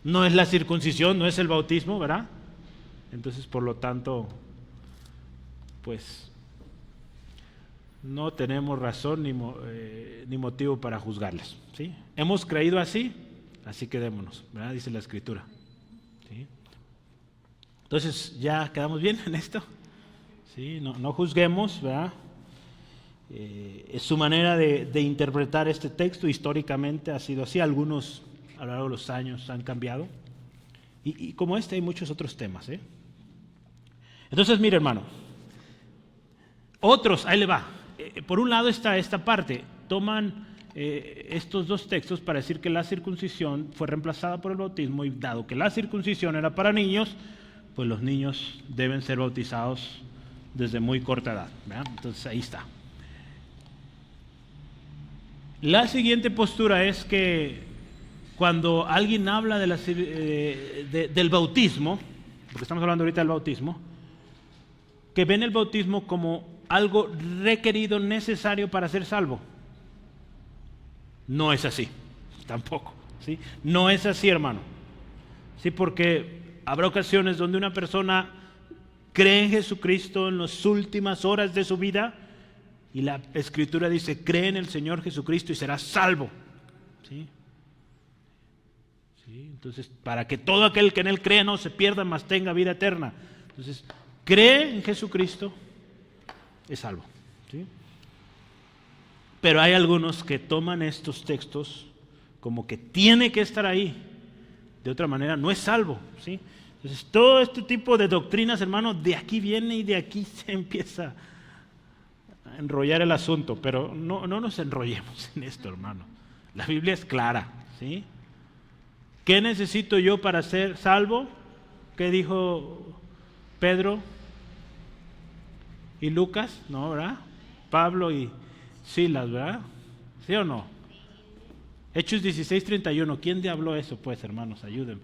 No es la circuncisión, no es el bautismo, ¿verdad? Entonces, por lo tanto, pues no tenemos razón ni motivo para juzgarles, ¿sí? Hemos creído así, así quedémonos, ¿verdad? Dice la Escritura, ¿sí? Entonces, ¿ya quedamos bien en esto? ¿Sí? No juzguemos, ¿verdad? Es su manera de interpretar este texto. Históricamente ha sido así, algunos a lo largo de los años han cambiado, y como este hay muchos otros temas, ¿eh? Entonces, mire, hermano, otros, ahí le va. Por un lado está esta parte, toman estos dos textos para decir que la circuncisión fue reemplazada por el bautismo, y dado que la circuncisión era para niños, pues los niños deben ser bautizados desde muy corta edad, ¿verdad? Entonces ahí está. La siguiente postura es que cuando alguien habla del bautismo, porque estamos hablando ahorita del bautismo, que ven el bautismo como algo requerido, necesario para ser salvo. No es así, tampoco, ¿sí? No es así, hermano, ¿sí? Porque habrá ocasiones donde una persona cree en Jesucristo en las últimas horas de su vida y la Escritura dice, cree en el Señor Jesucristo y serás salvo, ¿sí? ¿Sí? Entonces, para que todo aquel que en Él cree no se pierda, mas tenga vida eterna. Entonces, cree en Jesucristo, es salvo, ¿sí? Pero hay algunos que toman estos textos como que tiene que estar ahí, de otra manera no es salvo, ¿sí? Entonces todo este tipo de doctrinas, hermanos, de aquí viene y de aquí se empieza enrollar el asunto, pero no nos enrollemos en esto, hermano. La Biblia es clara, ¿sí? ¿Qué necesito yo para ser salvo? ¿Qué dijo Pedro y Lucas? ¿No, verdad? Pablo y Silas, ¿verdad? ¿Sí o no? Hechos 16:31. ¿Quién te habló eso, pues, hermanos? Ayúdenme.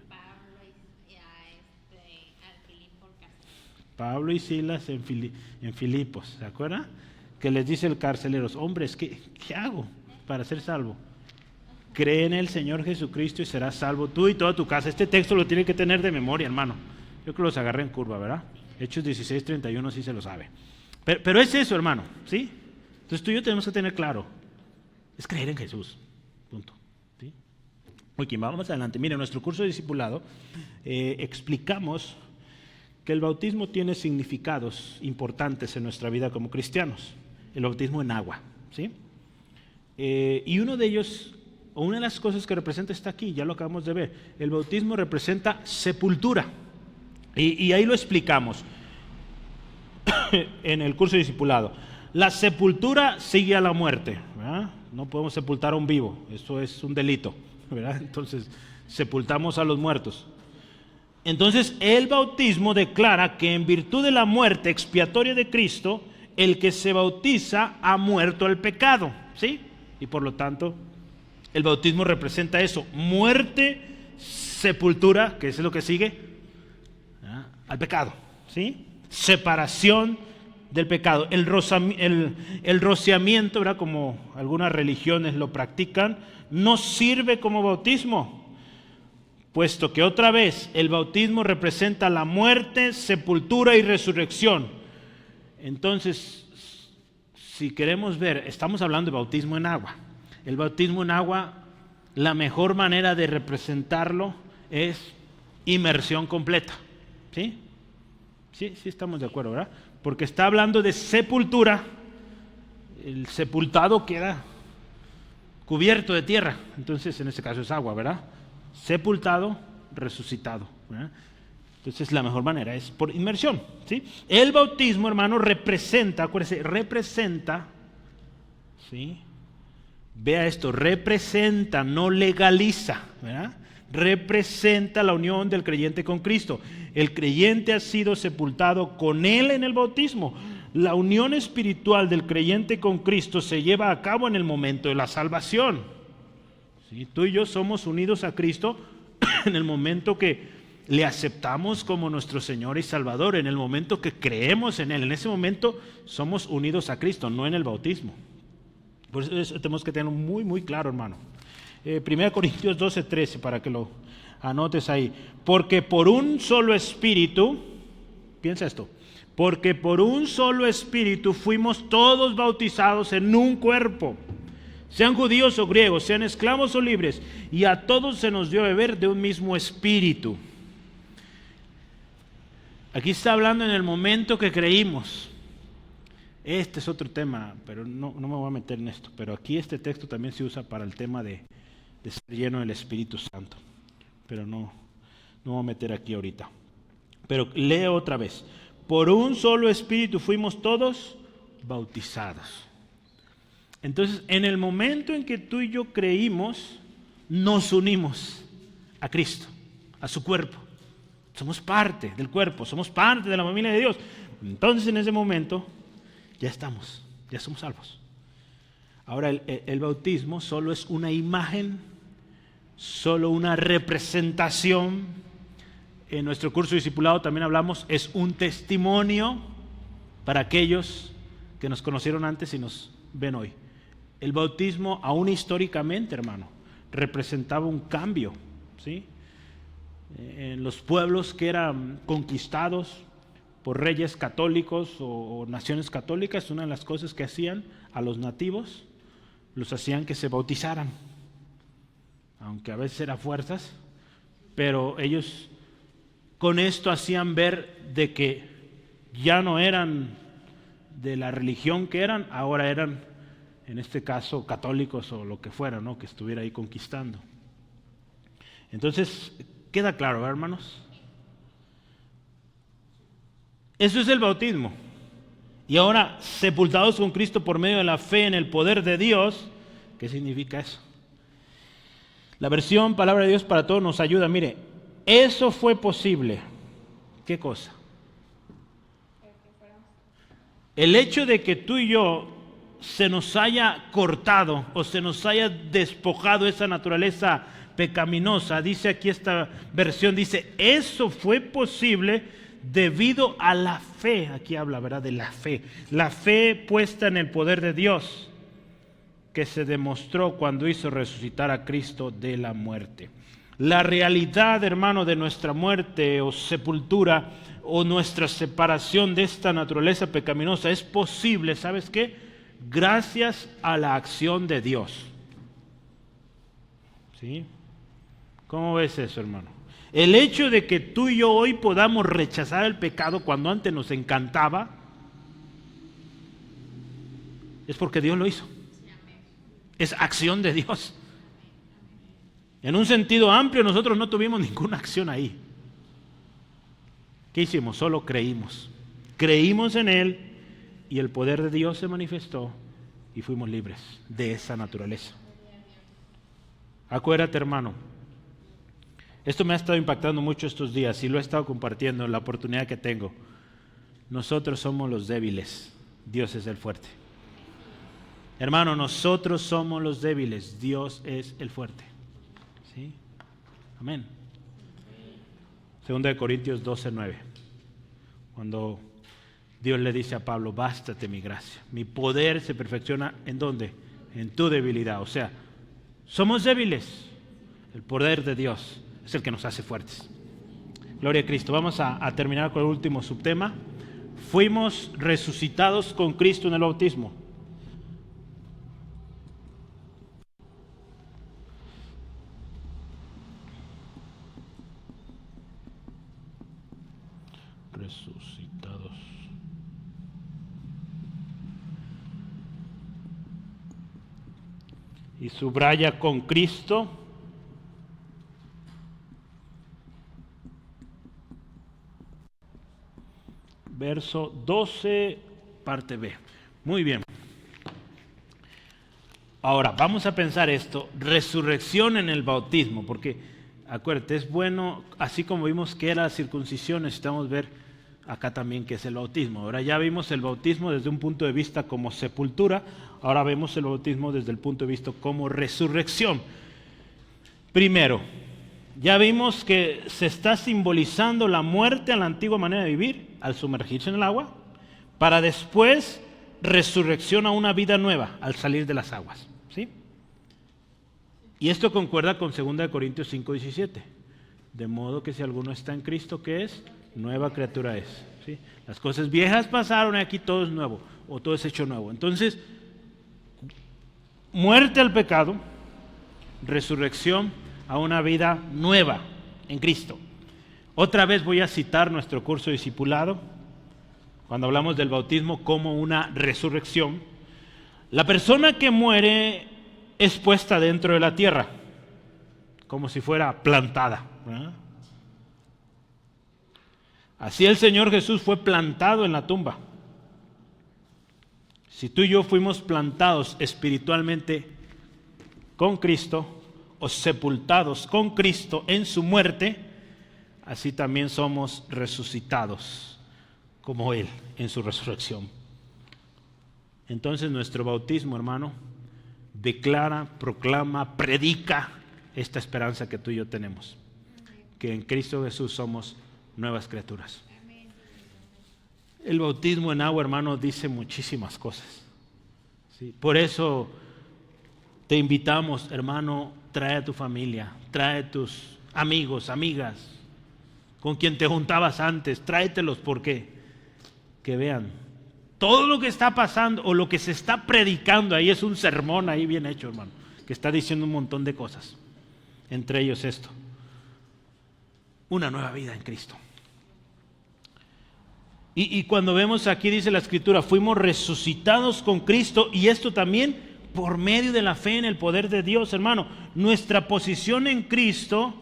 Pablo y Silas en Filipos, ¿se acuerdan? Que les dice el carcelero, hombres, ¿qué hago para ser salvo? Cree en el Señor Jesucristo y serás salvo tú y toda tu casa. Este texto lo tiene que tener de memoria, hermano. Yo creo que los agarré en curva, ¿verdad? Hechos 16:31 sí se lo sabe. Pero es eso, hermano, ¿sí? Entonces tú y yo tenemos que tener claro, es creer en Jesús, punto. ¿Sí? Ok, vamos adelante. Mire, en nuestro curso de discipulado explicamos que el bautismo tiene significados importantes en nuestra vida como cristianos. El bautismo en agua, ¿sí? Y uno de ellos, o una de las cosas que representa está aquí, ya lo acabamos de ver. El bautismo representa sepultura. Y ahí lo explicamos en el curso de discipulado. La sepultura sigue a la muerte, ¿verdad? No podemos sepultar a un vivo, eso es un delito, ¿verdad? Entonces, sepultamos a los muertos. Entonces, el bautismo declara que en virtud de la muerte expiatoria de Cristo, el que se bautiza ha muerto al pecado, ¿sí? Y por lo tanto, el bautismo representa eso, muerte, sepultura, que es lo que sigue, ¿verdad? Al pecado, ¿sí? Separación del pecado. El rociamiento, ¿verdad? Como algunas religiones lo practican, no sirve como bautismo, puesto que otra vez el bautismo representa la muerte, sepultura y resurrección. Entonces, si queremos ver, estamos hablando de bautismo en agua. El bautismo en agua, la mejor manera de representarlo es inmersión completa. ¿Sí? Sí estamos de acuerdo, ¿verdad? Porque está hablando de sepultura, el sepultado queda cubierto de tierra, entonces en este caso es agua, ¿verdad? Sepultado, resucitado, ¿verdad? Entonces la mejor manera es por inmersión, ¿sí? El bautismo, hermano, representa, acuérdese, representa, ¿sí? Vea esto, representa, no legaliza, ¿verdad? Representa la unión del creyente con Cristo. El creyente ha sido sepultado con Él en el bautismo. La unión espiritual del creyente con Cristo se lleva a cabo en el momento de la salvación. ¿Sí? Tú y yo somos unidos a Cristo en el momento que le aceptamos como nuestro Señor y Salvador, en el momento que creemos en Él. En ese momento somos unidos a Cristo, no en el bautismo. Por eso tenemos que tenerlo muy, muy claro, hermano. 1 Corintios 12:13, para que lo anotes ahí. Porque por un solo espíritu, piensa esto, porque por un solo espíritu fuimos todos bautizados en un cuerpo, sean judíos o griegos, sean esclavos o libres, y a todos se nos dio a beber de un mismo espíritu. Aquí está hablando en el momento que creímos. Este es otro tema, pero no me voy a meter en esto. Pero aquí este texto también se usa para el tema de ser lleno del Espíritu Santo. Pero no me voy a meter aquí ahorita. Pero leo otra vez. Por un solo Espíritu fuimos todos bautizados. Entonces, en el momento en que tú y yo creímos, nos unimos a Cristo, a su cuerpo. Somos parte del cuerpo, somos parte de la familia de Dios. Entonces, en ese momento, ya somos salvos. Ahora, el bautismo solo es una imagen, solo una representación. En nuestro curso de discipulado también hablamos, es un testimonio para aquellos que nos conocieron antes y nos ven hoy. El bautismo, aún históricamente, hermano, representaba un cambio, ¿sí? En los pueblos que eran conquistados por reyes católicos o naciones católicas, una de las cosas que hacían a los nativos, los hacían que se bautizaran, aunque a veces era fuerzas, pero ellos con esto hacían ver de que ya no eran de la religión que eran, ahora eran, en este caso, católicos o lo que fuera, ¿no? Que estuviera ahí conquistando. Entonces, queda claro, ¿verdad, hermanos? Eso es el bautismo. Y ahora, sepultados con Cristo por medio de la fe en el poder de Dios. ¿Qué significa eso? La versión Palabra de Dios para Todos nos ayuda. Mire, eso fue posible. ¿Qué cosa? El hecho de que tú y yo se nos haya cortado o se nos haya despojado esa naturaleza pecaminosa, dice aquí esta versión, dice, eso fue posible debido a la fe. Aquí habla, ¿verdad?, de la fe puesta en el poder de Dios, que se demostró cuando hizo resucitar a Cristo de la muerte. La realidad, hermano, de nuestra muerte o sepultura o nuestra separación de esta naturaleza pecaminosa es posible, ¿sabes qué? Gracias a la acción de Dios. ¿Sí? ¿Cómo ves eso, hermano? El hecho de que tú y yo hoy podamos rechazar el pecado cuando antes nos encantaba, es porque Dios lo hizo. Es acción de Dios. En un sentido amplio, nosotros no tuvimos ninguna acción ahí. ¿Qué hicimos? Solo creímos. Creímos en Él y el poder de Dios se manifestó y fuimos libres de esa naturaleza. Acuérdate, hermano, esto me ha estado impactando mucho estos días y lo he estado compartiendo en la oportunidad que tengo. Nosotros somos los débiles, Dios es el fuerte. Hermano, nosotros somos los débiles, Dios es el fuerte. ¿Sí? Amén. 2 Corintios 12:9. Cuando Dios le dice a Pablo, bástate mi gracia. Mi poder se perfecciona, ¿en dónde? En tu debilidad. O sea, somos débiles. El poder de Dios es el que nos hace fuertes. Gloria a Cristo. Vamos a terminar con el último subtema. Fuimos resucitados con Cristo en el bautismo. Resucitados. Y subraya con Cristo. Verso 12, parte B. Muy bien. Ahora, vamos a pensar esto, resurrección en el bautismo, porque, acuérdate, es bueno, así como vimos que era la circuncisión, necesitamos ver acá también que es el bautismo. Ahora ya vimos el bautismo desde un punto de vista como sepultura, ahora vemos el bautismo desde el punto de vista como resurrección. Primero, ya vimos que se está simbolizando la muerte a la antigua manera de vivir, al sumergirse en el agua, para después resurrección a una vida nueva, al salir de las aguas. ¿Sí? Y esto concuerda con 2 Corintios 5:17. De modo que si alguno está en Cristo, ¿qué es? Nueva criatura es. ¿Sí? Las cosas viejas pasaron y aquí todo es nuevo, o todo es hecho nuevo. Entonces, muerte al pecado, resurrección a una vida nueva en Cristo. Otra vez voy a citar nuestro curso de discipulado, cuando hablamos del bautismo como una resurrección. La persona que muere es puesta dentro de la tierra, como si fuera plantada, ¿verdad? Así el Señor Jesús fue plantado en la tumba. Si tú y yo fuimos plantados espiritualmente con Cristo, o sepultados con Cristo en su muerte, así también somos resucitados como Él en su resurrección. Entonces nuestro bautismo, hermano, declara, proclama, predica esta esperanza que tú y yo tenemos, que en Cristo Jesús somos nuevas criaturas. El bautismo en agua, hermano, dice muchísimas cosas. ¿Sí? Por eso te invitamos, hermano, trae a tu familia, trae a tus amigos, amigas, con quien te juntabas antes, tráetelos porque que vean todo lo que está pasando o lo que se está predicando ahí es un sermón ahí bien hecho, hermano, que está diciendo un montón de cosas. Entre ellos esto, una nueva vida en Cristo. Y cuando vemos aquí dice la Escritura, fuimos resucitados con Cristo y esto también por medio de la fe en el poder de Dios, hermano. Nuestra posición en Cristo,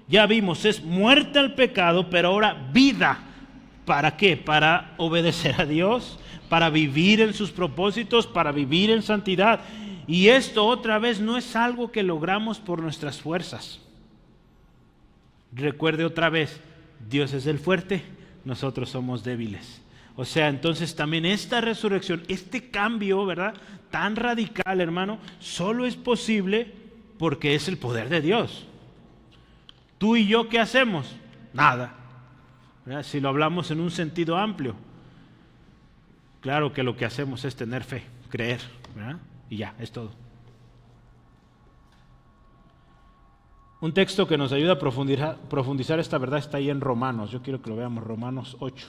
ya vimos, es muerte al pecado, pero ahora vida ¿Para qué? Para obedecer a Dios, para vivir en sus propósitos, para vivir en santidad. Y esto otra vez no es algo que logramos por nuestras fuerzas. Recuerde otra vez, Dios es el fuerte, nosotros somos débiles. O sea, entonces también esta resurrección, este cambio, ¿verdad?, tan radical, hermano, solo es posible porque es el poder de Dios. Tú y yo, ¿qué hacemos? Nada, ¿verdad? Si lo hablamos en un sentido amplio, claro que lo que hacemos es tener fe, creer, ¿verdad? Y ya, es todo. Un texto que nos ayuda a profundizar esta verdad está ahí en Romanos. Yo quiero que lo veamos, Romanos 8.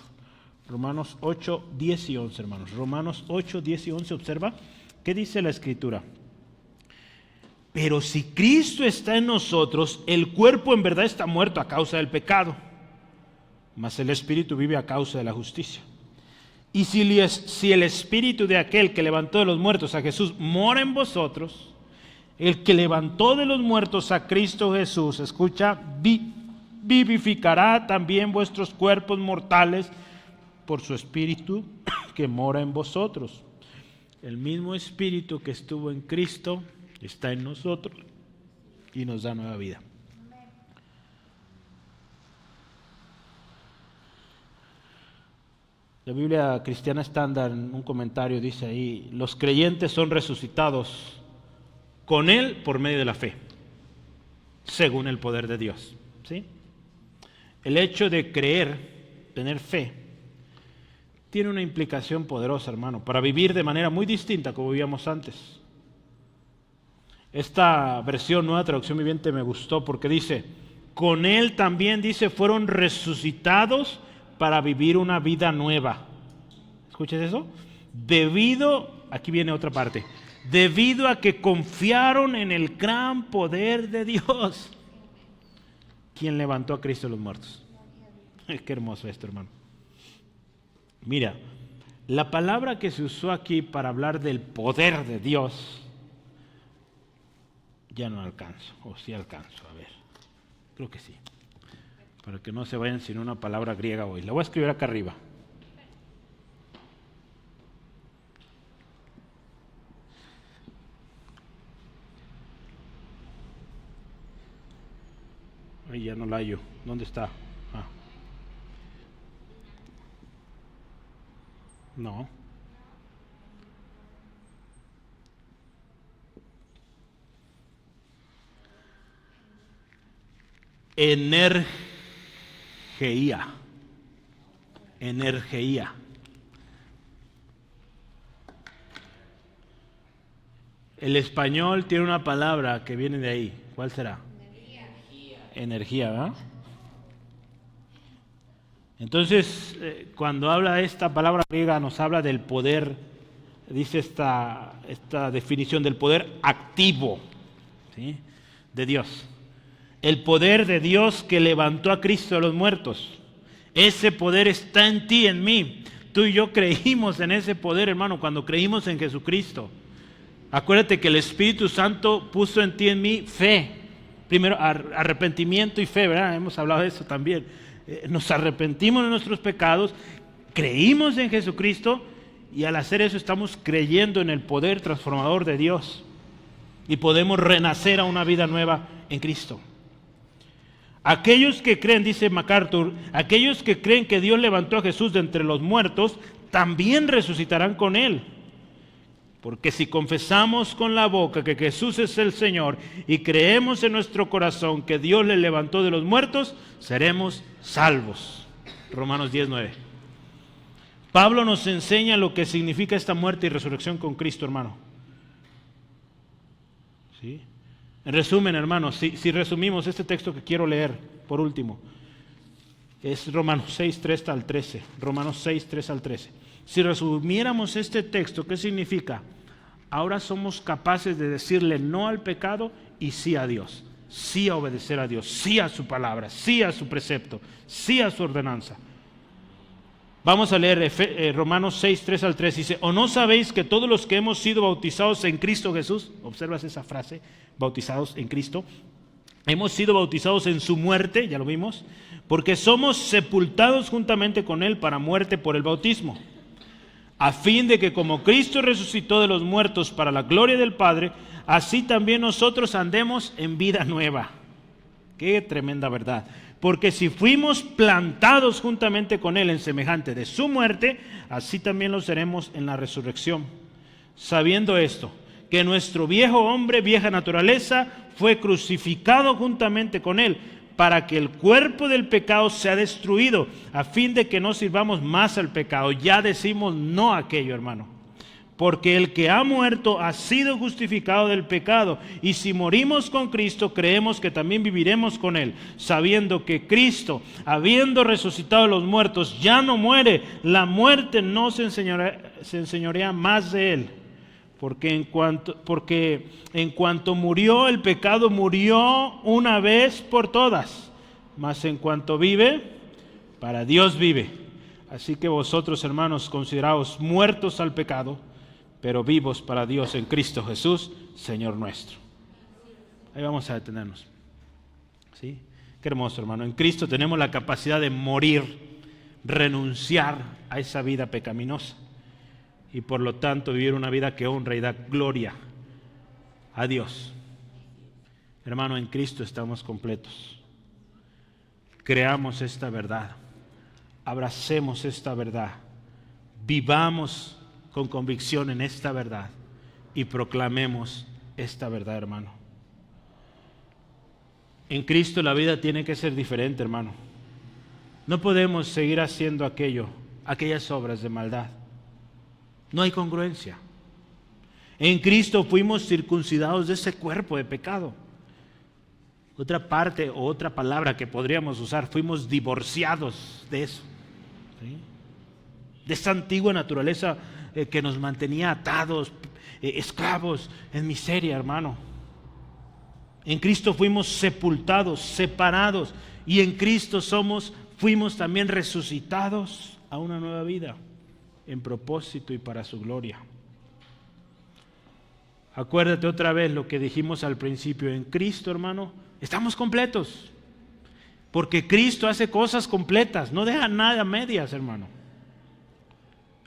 Romanos 8, 10 y 11, hermanos. Romanos 8, 10 y 11, observa. ¿Qué dice la Escritura? Pero si Cristo está en nosotros, el cuerpo en verdad está muerto a causa del pecado, mas el Espíritu vive a causa de la justicia. Y si el Espíritu de aquel que levantó de los muertos a Jesús mora en vosotros, el que levantó de los muertos a Cristo Jesús, escucha, vivificará también vuestros cuerpos mortales por su Espíritu que mora en vosotros. El mismo Espíritu que estuvo en Cristo está en nosotros y nos da nueva vida. La Biblia Cristiana Estándar, en un comentario, dice ahí: los creyentes son resucitados con Él por medio de la fe, según el poder de Dios. ¿Sí? El hecho de creer, tener fe, tiene una implicación poderosa, hermano, para vivir de manera muy distinta como vivíamos antes. Esta versión, Nueva Traducción Viviente, me gustó porque dice, con Él también, dice, fueron resucitados para vivir una vida nueva. ¿Escuchas eso? Aquí viene otra parte, debido a que confiaron en el gran poder de Dios, quien levantó a Cristo de los muertos. Qué hermoso esto, hermano. Mira, la palabra que se usó aquí para hablar del poder de Dios, ya no alcanzo, o sí alcanzo, a ver, creo que sí, para que no se vayan sin una palabra griega hoy. La voy a escribir acá arriba. Ay, ya no la hallo. ¿Dónde está? Ah. No. Energía. El español tiene una palabra que viene de ahí. ¿Cuál será? Energía, ¿verdad? Entonces, cuando habla esta palabra griega, nos habla del poder, dice esta definición del poder activo, ¿sí?, de Dios. El poder de Dios que levantó a Cristo de los muertos. Ese poder está en ti, en mí. Tú y yo creímos en ese poder, hermano, cuando creímos en Jesucristo. Acuérdate que el Espíritu Santo puso en ti y en mí fe. Primero, arrepentimiento y fe, ¿verdad? Hemos hablado de eso también. Nos arrepentimos de nuestros pecados, creímos en Jesucristo y al hacer eso estamos creyendo en el poder transformador de Dios y podemos renacer a una vida nueva en Cristo. Aquellos que creen, dice MacArthur, aquellos que creen que Dios levantó a Jesús de entre los muertos, también resucitarán con Él. Porque si confesamos con la boca que Jesús es el Señor y creemos en nuestro corazón que Dios le levantó de los muertos, seremos salvos. Romanos 10:9. Pablo nos enseña lo que significa esta muerte y resurrección con Cristo, hermano. ¿Sí? En resumen, hermanos, si resumimos este texto que quiero leer, por último, es Romanos 6, 3 al 13. Romanos 6, 3 al 13. Si resumiéramos este texto, ¿qué significa? Ahora somos capaces de decirle no al pecado y sí a Dios. Sí a obedecer a Dios, sí a su palabra, sí a su precepto, sí a su ordenanza. Vamos a leer Romanos 6, 3 al 3. Dice, ¿o no sabéis que todos los que hemos sido bautizados en Cristo Jesús, observas esa frase, bautizados en Cristo, hemos sido bautizados en su muerte, ya lo vimos, porque somos sepultados juntamente con Él para muerte por el bautismo, a fin de que como Cristo resucitó de los muertos para la gloria del Padre, así también nosotros andemos en vida nueva. Qué tremenda verdad. Porque si fuimos plantados juntamente con Él en semejante de su muerte, así también lo seremos en la resurrección. Sabiendo esto, que nuestro viejo hombre, vieja naturaleza, fue crucificado juntamente con Él, para que el cuerpo del pecado sea destruido, a fin de que no sirvamos más al pecado. Ya decimos no a aquello, hermano. Porque el que ha muerto ha sido justificado del pecado. Y si morimos con Cristo, creemos que también viviremos con Él, sabiendo que Cristo, habiendo resucitado de los muertos, ya no muere. La muerte no se enseñorea más de Él. Porque en cuanto murió el pecado, murió una vez por todas. Mas en cuanto vive, para Dios vive. Así que vosotros, hermanos, consideraos muertos al pecado, pero vivos para Dios en Cristo Jesús, Señor nuestro. Ahí vamos a detenernos. ¿Sí? Qué hermoso, hermano. En Cristo tenemos la capacidad de morir, renunciar a esa vida pecaminosa. Y por lo tanto vivir una vida que honra y da gloria a Dios. Hermano, en Cristo estamos completos. Creamos esta verdad. Abracemos esta verdad. Vivamos con convicción en esta verdad. Y proclamemos esta verdad, hermano. En Cristo la vida tiene que ser diferente, hermano. No podemos seguir haciendo aquellas obras de maldad. No hay congruencia. En Cristo fuimos circuncidados de ese cuerpo de pecado. Otra parte o otra palabra que podríamos usar, fuimos divorciados de eso. ¿Sí? De esa antigua naturaleza que nos mantenía atados, esclavos, en miseria, hermano. En Cristo fuimos sepultados, separados, y en Cristo fuimos también resucitados a una nueva vida, en propósito y para su gloria. Acuérdate otra vez lo que dijimos al principio. En Cristo, hermano, estamos completos. Porque Cristo hace cosas completas, no deja nada a medias, hermano.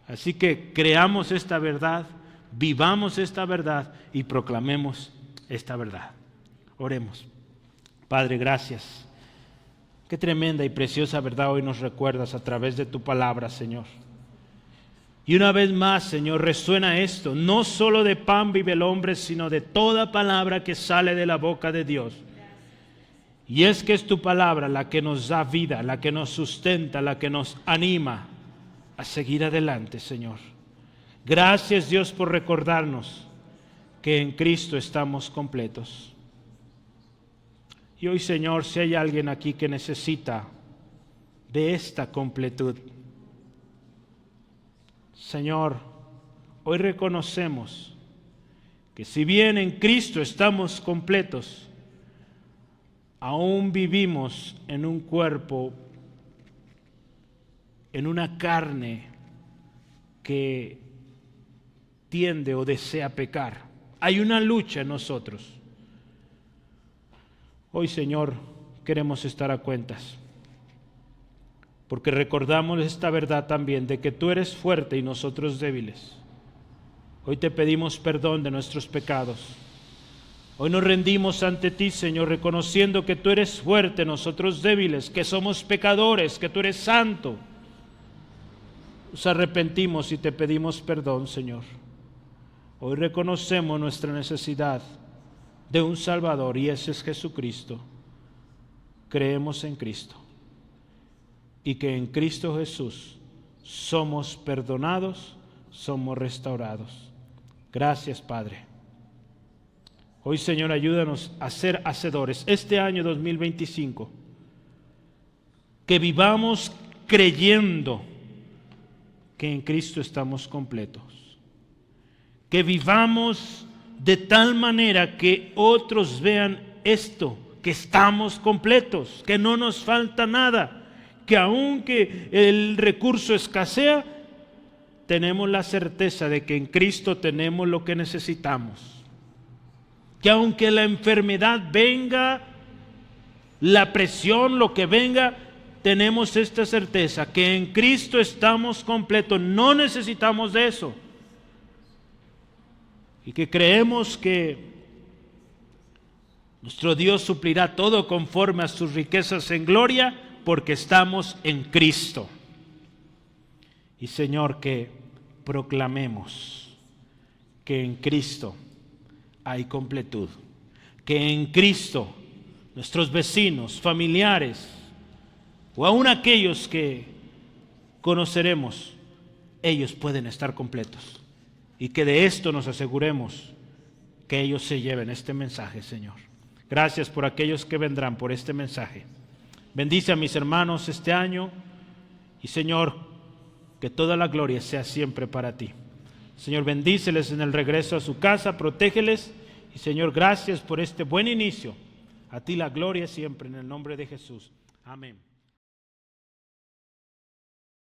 Así que creamos esta verdad, vivamos esta verdad y proclamemos esta verdad. Oremos. Padre, gracias. Qué tremenda y preciosa verdad hoy nos recuerdas a través de tu palabra, Señor. Y una vez más, Señor, resuena esto: no solo de pan vive el hombre, sino de toda palabra que sale de la boca de Dios. Y es que es tu palabra la que nos da vida, la que nos sustenta, la que nos anima a seguir adelante, Señor. Gracias, Dios, por recordarnos que en Cristo estamos completos. Y hoy, Señor, si hay alguien aquí que necesita de esta completud, Señor, hoy reconocemos que si bien en Cristo estamos completos, aún vivimos en un cuerpo, en una carne que tiende o desea pecar. Hay una lucha en nosotros. Hoy, Señor, queremos estar a cuentas, porque recordamos esta verdad también de que tú eres fuerte y nosotros débiles. Hoy te pedimos perdón de nuestros pecados. Hoy nos rendimos ante ti, Señor, reconociendo que tú eres fuerte, nosotros débiles, que somos pecadores, que tú eres santo. Nos arrepentimos y te pedimos perdón, Señor. Hoy reconocemos nuestra necesidad de un Salvador, y ese es Jesucristo. Creemos en Cristo, y que en Cristo Jesús somos perdonados, somos restaurados. Gracias, Padre. Hoy, Señor, ayúdanos a ser hacedores este año 2025, que vivamos creyendo que en Cristo estamos completos, que vivamos de tal manera que otros vean esto, que estamos completos, que no nos falta nada, que aunque el recurso escasea, tenemos la certeza de que en Cristo tenemos lo que necesitamos. Que aunque la enfermedad venga, la presión, lo que venga, tenemos esta certeza, que en Cristo estamos completos, no necesitamos de eso. Y que creemos que nuestro Dios suplirá todo conforme a sus riquezas en gloria, porque estamos en Cristo. Y Señor, que proclamemos que en Cristo hay completud, que en Cristo nuestros vecinos, familiares, o aún aquellos que conoceremos, ellos pueden estar completos. Y que de esto nos aseguremos, que ellos se lleven este mensaje, Señor. Gracias por aquellos que vendrán por este mensaje. Bendice a mis hermanos este año y, Señor, que toda la gloria sea siempre para ti. Señor, bendíceles en el regreso a su casa, protégeles y, Señor, gracias por este buen inicio. A ti la gloria siempre en el nombre de Jesús. Amén.